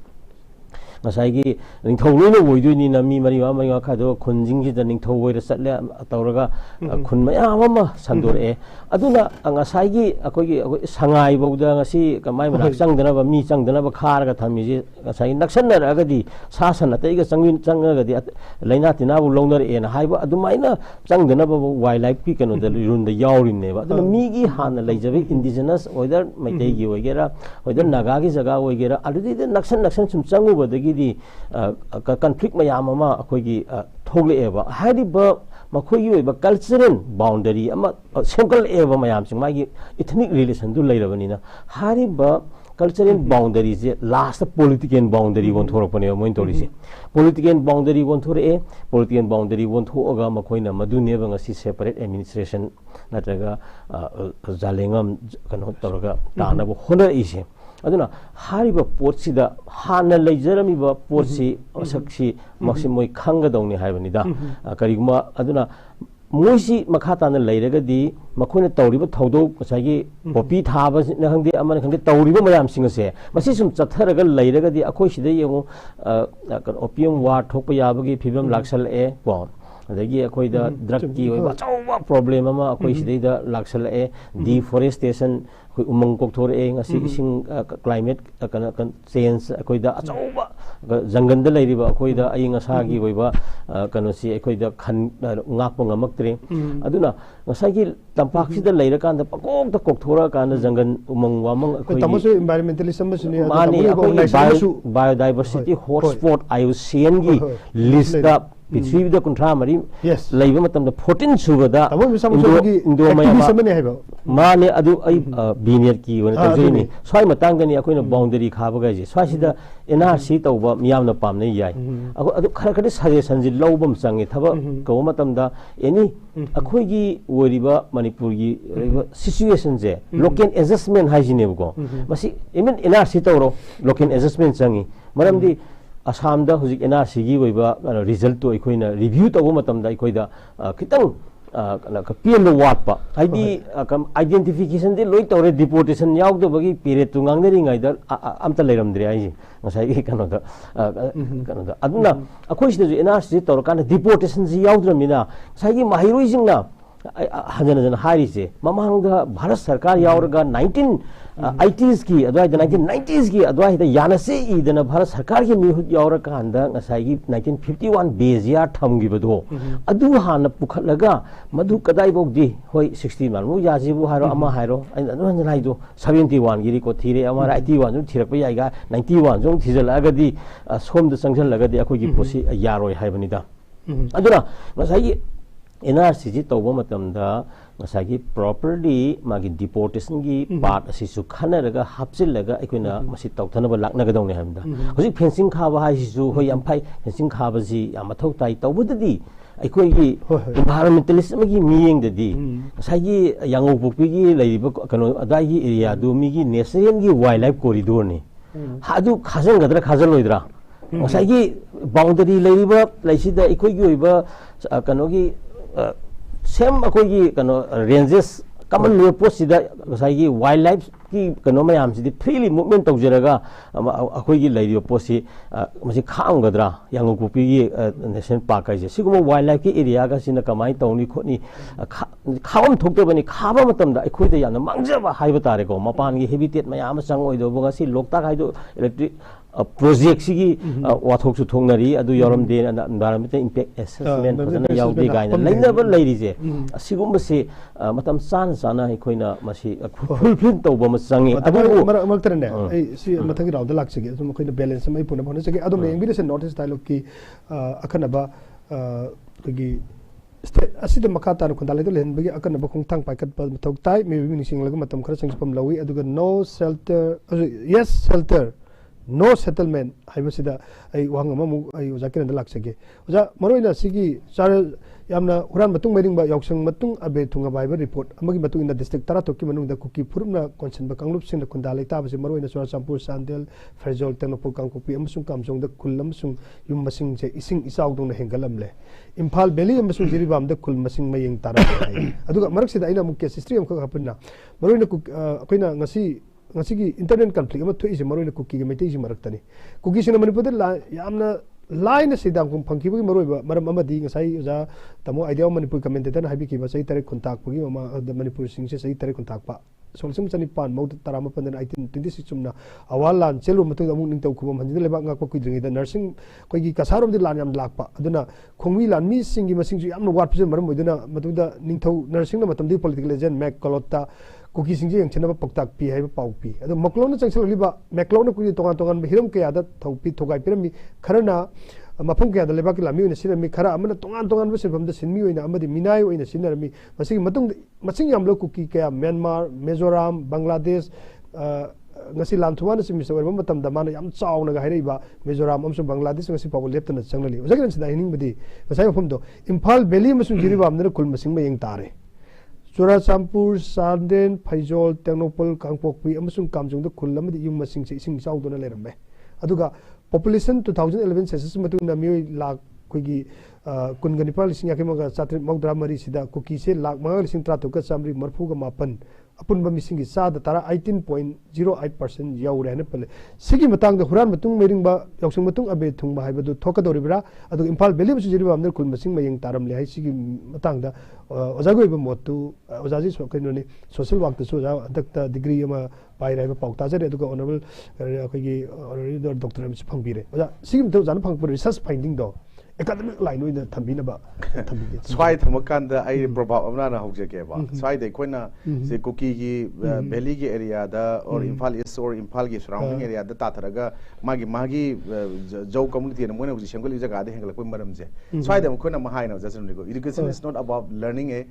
ngasai gi ningthau loina woiduni na mi mari ma khado khunjing gi da ningthau woira satle tawraga khun mayam ama sandore aduna ngasai gi akoi sangai bauda ngasi kamai ma changdana ba mi changdana ba kharaga thami ji ngasai naksanna raga di sasana tai ga changin changaga di laina tina bu longnar e na haiba adumaina changdana ba wildlife ki kano da run da yaurin ne ba aduna mi gi hana leijabe indigenous whether maitei gi oigera whether naga gi jaga oigera aludi de naksan sum changu badagi di conflict mayam ama akhoi gi thogle eba hariba makhoi gi oiba cultural boundary ama semkal eba mayam sing magi ethnic relation du leirabani na hariba cultural boundary je last political boundary won thorok pane moin tori se political boundary won thore political boundary won thoga makhoina madune ba ngasi separate administration natraga zalengam kano toroga tana bo honor ise aduna hariba potsida hana leijarami ba potsi saksi maximoi khanga dawni haibani da kariguma aduna moisi makhata na leiraga di makhona tawriba thawdo kasagi popi thaba na khangde amana khangde tawriba mayam singase masi sum chatharaga leiraga di akhoi sida yengu opium war thokpa yabagi phibam laksal e bon adagi akhoi da drug ki oiba chawa problem ama akhoi sida da laksal e deforestation umang kok thore ngasi sing climate kan change akhoi da achawa jangan da leiriba akhoi da ai ngasa gi oiba kanosi akhoi da khan ngakpa ngamaktre aduna ngasagi tampak sida leira kan da pakok da kok thora kan jangan umang wamang akhoi tamasu environmentalism masuni mani akhoi biodiversity hotspot IUCN gi list da Pichwi da kuntra mari leiba matam da 14 suba da Indo माने अदु आई बीनियर की one तजनी स्वाई मतंग दनी अखोइना boundary खाबा गाइजे स्वाई सिदा NRC तौबा मियामना पामने याय अदु खरा खरे सजेशन जि लौबम संगे थबा को मतमदा एनी अखोइगी ओरिबा मणिपुर की सिचुएशन जे लोकल एडजस्टमेंट हाइजिने को मसी इवन एनआरसी तौरो लोकल एडजस्टमेंट संगी मरमदी असम दा हुजिक एनआरसी की ओइबा रिजल्ट तो अखोइना रिव्यू तौबा मतमदा अखोइदा खितंग पेन वाटपा आइडेंटिफिकेशन दे लोई तौरे डिपोर्टेशन यावदबगी पीरियड तु ngangneriङाइदा अमता लेरमद्रे आइजि ngसाइ कनोदा कनोदा अदुना अखोइसिदजु एनआरसी तौरकान डिपोर्टेशन जि यावद्रमिना ngसाइगी माहिरोइजिंगना हजन हजन हारिसे ममांगदा भारत सरकार यावरगा 1980s की अदवाइ 1990s की अदवाइ दा यानसे इदना भारत सरकार की मिहुत यावरकांदा ngसाइगी 1951 बेजिया थमगिबदो अदु हाना पुखलगा मधु कदाइ बोगदी होय 60 मानमु याजिबु हारो अमा हारो अदु हजन हाइदो 71 गिरी को थीरे अमारा 81 जु थीरकप याइगा 91 जु थीजलगदी सोमद संगजलगदी अखोगी पोसी यारोय हाइबनिदा अदुना ngसाइगी एनआरसी जी तौबा मतमदा ngसाइगी प्रॉपर्ली मागी डिपोर्टेशन की पार्ट असिसु खनरगा हापचिलगा अखोइना मसि तौथनबा लाकनगदौने हमदा हुजि फेंसिंग खाबा हाइसिसु होय यामफाइ फेंसिंग खाबाजी यामथौ ताइ तौबददी अखोइगी एनवायरमेंटलिस्ट मगी मियेंगददी ngसाइगी यांगोपोक्पीगी लैरिबा कनो अदाइगी एरिया दु मिगी नेशनल की वाइल्ड लाइफ कॉरिडोर ने हादु खाजंगदरा खाजलोइद्रा ngसाइगी बाउंड्री लैरिबा लैसिदा अखोइगी ओइबा कनोगी सेम अखोइगी कनो रेंजेस कमन लो पोसिदा ngसाइगी वाइल्ड लाइफ की कनो मयाम सिदि फ्रीली मूवमेंट तौजरगा अखोइगी लैरियो पोसि मसि खांगदरा यांगोकुपी नेशनल पार्क आइजे सिगुम वाइल्ड लाइफ की एरिया गा सिना कमाइ तौनी खोनी खावम थोक्तबनी खाबा मतमदा अखोइदा याना मांगजबा हाइबा तारेको मपान की हेबिटेट मयाम संग ओइदो बगासि लोकताक हाइदो इलेक्ट्रिक प्रोजेक्ट सिगी वाथोक सु थोंगनरी अदु यरमदे एनवायरमेंटल इंपैक्ट असेसमेंट फजना यावदे गाइना लैनबा लैरिजे असिगुमबसे मतम सान साना अखोइना मसि फुलफिल तौबा म संगे अदु मरतरने सि मथंगी राउदा लाक्सगे सम अखोइना बैलेंस मै पुना भन सके अदु मेंबिरसे नोटिस डायलॉग की अखनबा कगी स्टेट असिद मखाता न खुंदाले लेनबगी अकनबा खोंथांग पाइकत मथौक ताइ मेबि निसिंगलगा मतम खरा संगपम लवी अदुगा no shelter yes shelter no settlement हाइबसिदा आई वांग अममु आई ओजा केन लाक्सगे ओजा मरोइना सिगी चार यामना हुरान मतुंग मेरिंगबा यावसंग मतुंग अबे थुंगा बाइबा रिपोर्ट अमगी मतुंग इन डिस्ट्रिक्ट तरा तोकी मनुंगदा कुकी फुरुमना कॉन्सेंबा कांगलुप सिंग खुंदा लेता बसे मरोइना सोराचामपुर सांदेल फेजोल तेनोपुर कांगकोपी अमसुंग कामजोंगदा खुल अमसुंग युम मसिंग जे इसिंग इसाउदोंना हेंगलमले इम्फाल बेली अमसुंग जिरिबामदा खुल मसिंग मयेंग तारा अदुगा मरकसिदा आइना मुख्य history अमखा हपना मरोइना अखोइना ngasi ngasi internet conflict ama thuise maroi na cookie ge meitei ji maraktani cookie sina manipur da yamna line sidang kum phangki bu maroi ba maram amadi ngasai ja tamo idea manipur commentator na habi ki ba sai tare kontak bu gi ma manipur sing se sai tare kontak pa solsum chani pan mau tarama pandan 1826 chumna awalan chelu matu amung ning tau khubam hanjin leba ngak pa kuidringi da nursing koi gi kasarom di lan yam lakpa aduna khongmi lan mi sing gi masing ju yamna wat pisen maram moiduna matu da ning thau nursing na matam di political agent mac colota Kuki Singh yang chena paktak pi hai pau pi ado maklona changsel liba maklona ku tongan tongan hiram ke ada thopi thogai pirami kharana mafum ke ada leba ki lami oina sinami khara amana tongan tongan be sirfam da sinmi oina amadi minai oina sinarami masing matung masing yamlo kuki ke Myanmar Mizoram Bangladesh ngasi lanthuma na simi sawar matam da mana yam chaw na ga haiba Mizoram amsu Bangladesh ngasi paw leptana changlali ojagan sida hining badi ngasai mafum do Imphal Valley amsu jiriba amna kul masing mayeng tare Sougrakpam Sanden Faizol Tenopol Kangpokpi amasung kamjungda khulamadi yum masing se ising saudona lerame aduga population 2011 census matuna mi lak khoigi kunganipal lising yakemaga chatri mogdra mari sida kuki se lak ma lising tra to ka samri marfu ga mapan apunba mising gi sa da tara 18.08% yaure ne pale sigi matang da huran matung meringba yaksung matung abe thungba haibadu thokadoribra adu Imphal Valley busu jiriba amner kul masing mayeng taram le hai sigi matang da ojago iba motu ojaji so kainoni social work to so adakta degree ama pai raiba paukta jare adu honorable akogi honorary doctor am phangbire oja sigi mtau jan phangpur research finding do academic line oina thambinaba thambige swai thamakanda ai probab amna na hogjake ba swai de koina se cookie gi valley gi area da or Imphal East or Imphal gi surrounding area da tatharaga magi jau community na moina hoji sengoli jaga da hengla koi maram je swai de koina ma haina just go education is not about learning a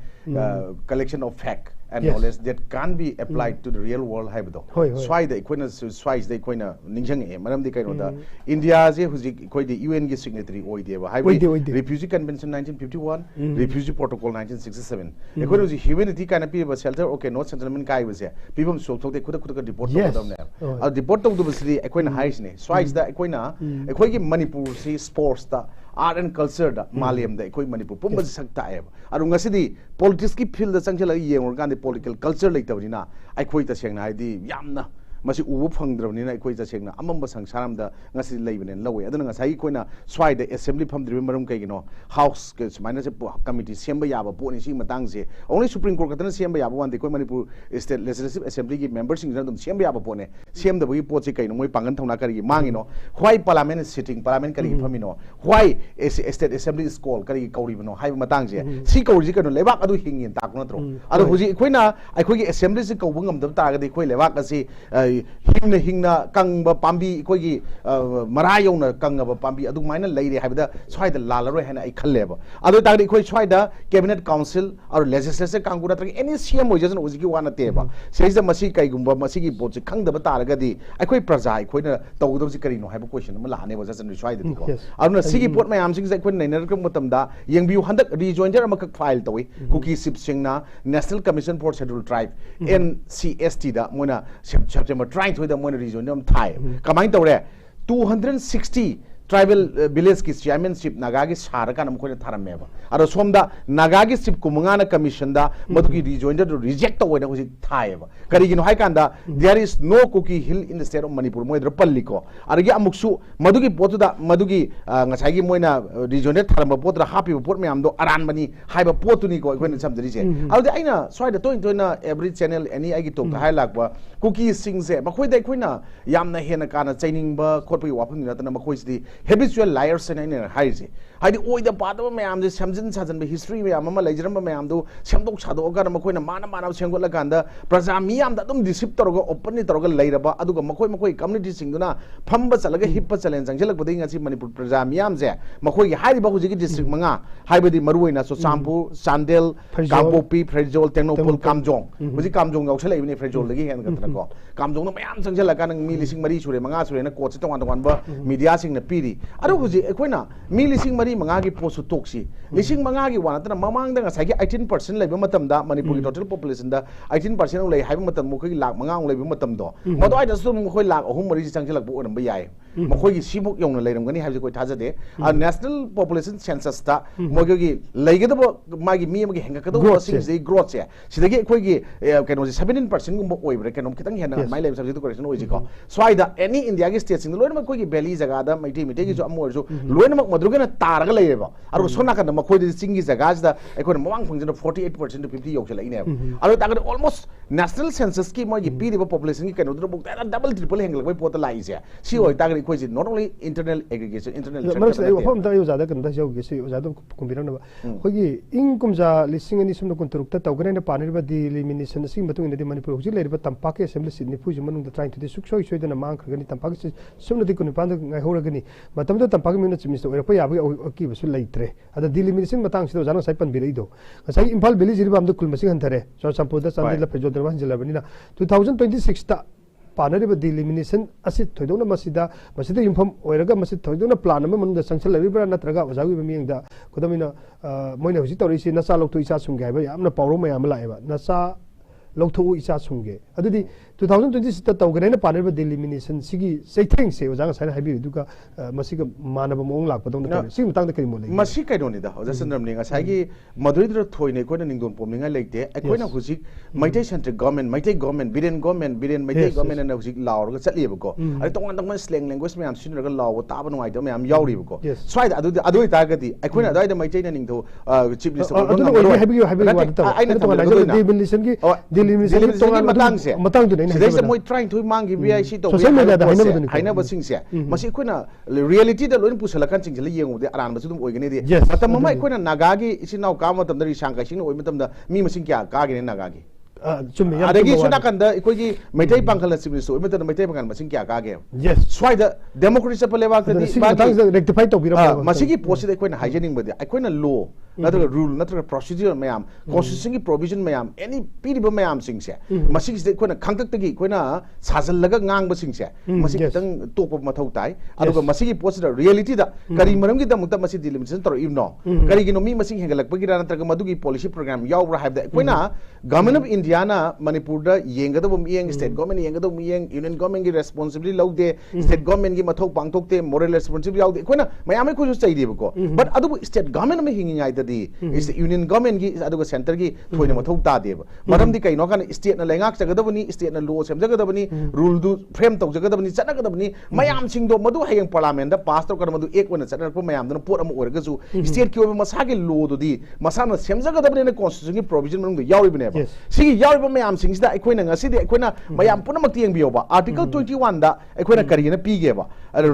collection of fact and knowledge that can be applied to the real world haibdo swai da ikoina swai da ikoina ningjang e maram di kaino da India je huji koi di UN gi signatory oi de ba haibi refugee convention 1951 refugee protocol 1967 ikoina huji humanity kana pi ba shelter okay no settlement kai ba se pibam sok thok de khuda khuda report to da ne a report to du basri ikoina hais ne swai da ikoina ikoi gi Manipur si sports da art and culture da Maliam da ikoi Manipur pumba sakta e aru ngasidi politics ki field da changchela yengor kan political culture leitawrina aikoi ta sengna haidi yamna masi ubu phangdrabnina aikoi ta sengna amamba sangsaram da ngasi leibane lawe aduna ngasai koina swai da assembly famdri maram kai gino house ke sumaina se committee semba yaba poni si matang se only supreme court katana semba yaba wan de koi Manipur state legislative assembly ki members sing dum semba yaba pone sem da bui pot se kai no moi pangan thona kari mangino why parliament is sitting parliament kari famino why state assembly is called kari kauri bano hai matang se si kauri ji kano lebak adu hingin tak na tro adu huji koina aikoi ki assembly se kaubung am dam ta ga de koi lebak asi hingna kangba pambi koi gi mara yona kangaba pambi adu maina leire haibda swai da lalaro hena ai khalleba adu ta ga koi swai da cabinet council or legislature kangura tra any CM ojasan uji ki wana teba seis da masi kai gumba masi gi bot khangda ba ta ga di aikoi praja aikoi na tawdo ji kari no haiba question ma lane ba jasan swai da ko adu na sigi pot mayam sing sai koi nainar kam matam da yengbiu handak rejoinder ma ka file tawi cookie sip singna national commission for scheduled tribe NCST da mona September trying to the mona rejoinder thai kamai tawre 260 tribal village ki chairmanship nagagi saraka nam khone tharameba aro somda nagagi sip kumangana commission da madugi rejoinder reject awena hoji thaiba karigi no haikanda there is no cookie hill in the state of Manipur moi drapalli ko argi amuksu madugi potuda madugi ngasai gi moina rejoinder tharamba potra happy pot me amdo aran mani haiba potuni ko khone samjari je alde aina soida toina every channel any agi tok hailak ba cookie sing se makhoi dai khoina yamna hena kana chaining ba khotpi wapun na tana makhoi si habitual liars and haise haidi oi da pa da mayam de samjin sajan be history mayam ma laijiram mayam do samdok sado ga makoina mana sengol la ganda praja miyam da dum disip toroga openly toroga lairaba aduga makoi community singduna phamba chalaga hippa challenge jangjelak bodai ngasi Manipur praja miyam je makoi gi hairi ba huji gi district manga haibadi maruina so champu Chandel Kapopi Frejol Tenopol Kamjong huji Kamjong gau chalai ni Frejol lagi hen gatra ko Kamjong no mayam jangjela ka nang mi lising mari sure manga sure na coach tong ba media sing na piri aru huji ekoina mi lising mari manga gi posu toksi lising manga gi wana tana mamang da ngasai gi 18% laiba matam da Manipur gi total population da 18% lei haiba matam mo khoi lak manga laiba matam do modo ai da sum khoi lak ahum mari changjelak bu oram ba yai makhoi gi sibuk yong na leiram gani haiba koi thaja de a national population census da mogi gi leiga da magi mi magi henga ka do sing sei growth se sidagi khoi gi keno 17% gum oi bre keno kitang hena mai leib subject correction oi ji ko swai da any India gi state sing loina khoi gi valley jaga da maiti gi jo amor jo loina mak madrugena taraga leireba aru sona kan makhoi di singi jaga da ekoi mawang function 48% to 50 yok chala ine aru ta almost national census ki mogi pi riba population ki keno buk da double triple hengla koi pot lai se si oi ta khoi ji not only internal aggregation internal mar sai phom da yo jada kan da jo gi si jada kumbiran ba khoi gi ingkum ja lising ani sum kun turuk ta tawgane na panir ba di elimination sing batung ina di Manipur ji leirba tampak assembly sidni pu jimanung da trying to suk soi soi da na mang khagani tampak sum na di kun pan da ngai horagani matam da tampak mi na chimis oi pa ya ba ki ba su leitre ada di elimination matang si do jana sai pan bi rei do sai Imphal Valley ji ba am da kul masing hanthare so sampuda Chandel la Phejol derwan jilabani na 2026 ta panariba di elimination asi thoidona masida yumpham oiraga masi thoidona plan ama manunda sangsal labibra natraga ojawi ba miyengda kodamina moina husi tawrisi nasa loktu isa sumge ba yamna pawro mayam laeba nasa loktu isa sumge adudi 2026 ta tawgane panariba di elimination sigi saitheng se ojanga saina habi duka masiga manaba mong lak padong na sing matang da kari mo lei masi kai doni da oja sanram ning asai gi maduridra thoine ko na ningdon pomninga leite ekoina husi maitai central government biren maitai government na husi law ga chatli ba ko ai tong slang language me am sinra ga law ta ba ngai do me am yauri ba ko swai da adu ta ga di ekoina adai da maitai na ningdo chief minister adu no habi wa ta ai na tong na di elimination gi matang du Today is more trying to mangi VIC to haina ba sing se masi koina reality da loin pusala kan sing se yengu de aran ba sudum oigane de matam mama koina nagagi isinau ka matam da sangkai sing oi matam da mi masing kya ka ge nagagi chumi ya adagi suna kan da ikoi gi maitai bangkal sibni so matam maitai bangal masing kya ka ge swai da democracy pa lewa ka di rectify to bira masi gi posi de koina hygienic ba de koina law नत्र rule नत्र procedure ma'am constitution की provision ma'am any पीरिब ma'am सिंगसे मसिग से कोना खंगतक की कोना साजल लगा ngang सिंगसे मसिग तंग तोप मथौ ताई अदुगा मसिगी पोस्ट रियलिटी दा करी मरम की दमुता मसि डिलिमिटेशन तरो इवनो करी गिनो मी मसिग हेंगलक पगिरा नत्र मदुगी पॉलिसी प्रोग्राम याव हाइब दा कोना गवर्नमेंट ऑफ इंडिया ना मणिपुर दा येंगदब मियंग स्टेट गवर्नमेंट येंगदब मियंग यूनियन गवर्नमेंट की रेस्पॉन्सिबिलिटी लौदे स्टेट गवर्नमेंट की मथौ पांगथोकते मोरल रेस्पॉन्सिबिलिटी यावदे कोना मयामे खुजु चाहिदेबको बट अदुबु स्टेट गवर्नमेंट में हिंगिंगाय ददी यूनियन गवर्नमेंट की अदुगा सेंटर की थोइने मथौ तादेब मरमदि कइनो कान स्टेट ना लेंगाक जगदबनी स्टेट ना लॉ सेमजगदबनी रूल दु फ्रेम तौजगदबनी चनगदबनी मयाम सिंगदो मदु हयंग पार्लियामेंट दा पास तौ कर मदु एक वना चनरप मयाम दन पोट अम ओरगजु स्टेट की ओबे मसा के लॉ दुदी मसा ना सेमजगदबनी ने कॉन्स्टिट्यूशन की प्रोविजन मनुंग यावरिबनेबा सिगी यावरिब मयाम सिंगसिदा अखोइना ngasi de अखोइना मयाम पुनमक तियंबियोबा आर्टिकल 21 दा अखोइना करियना पीगेबा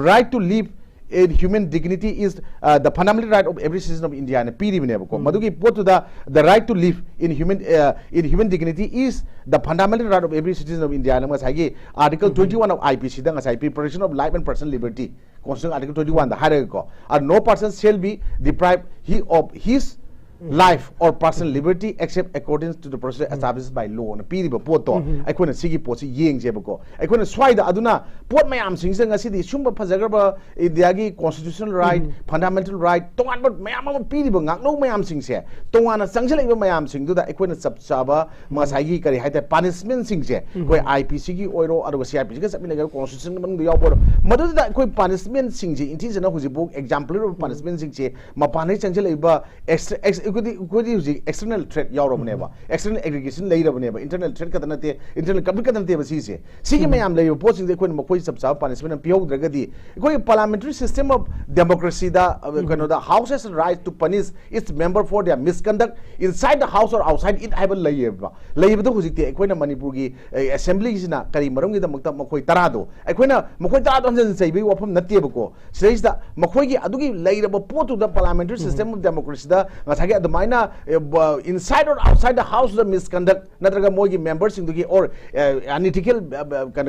right to live in human dignity is the fundamental right of every citizen of India and PDB Madugi put to the right to live in human dignity is the fundamental right of every citizen of India and article 21 of IPC the preparation of life and personal liberty constitution article 21 the hierarchy and no person shall be deprived of his life or personal liberty except according to the procedure established by law na piriba poto aikona sigi posi yengjebako aikona swaida aduna pot mayam singse ngasidi sumba phajagraba indiagi constitutional right fundamental right tongan bot mayam am piriba ngaklo mayam singse tongana changjaliba mayam singdu da aikona chapchaba masagi kari haite punishment singse koi IPC gi oiro aduga CIPC ga sapina ga constitution mang du yawbor madu da koi punishment singje intisana hujibo example of punishment singse mapane changjaliba external threat yaurabneba external aggregation leirabneba internal threat ka danate internal public ka danate basi se sigi mayam leibo posing de koin makoi sabsa punishment piyog dragadi koi parliamentary system of democracy da kano the house has right to punish its member for their misconduct inside the house or outside it have leiba do hujikte koina manipur gi assembly sina kari maram gi da makta makoi tarado koina makoi tarado hansen saibi wafam natebako stage da makoi gi adugi leiraba potu the parliamentary system of democracy da ngasagi admaina inside or outside the house the misconduct natraga mogi members singdugi or unethical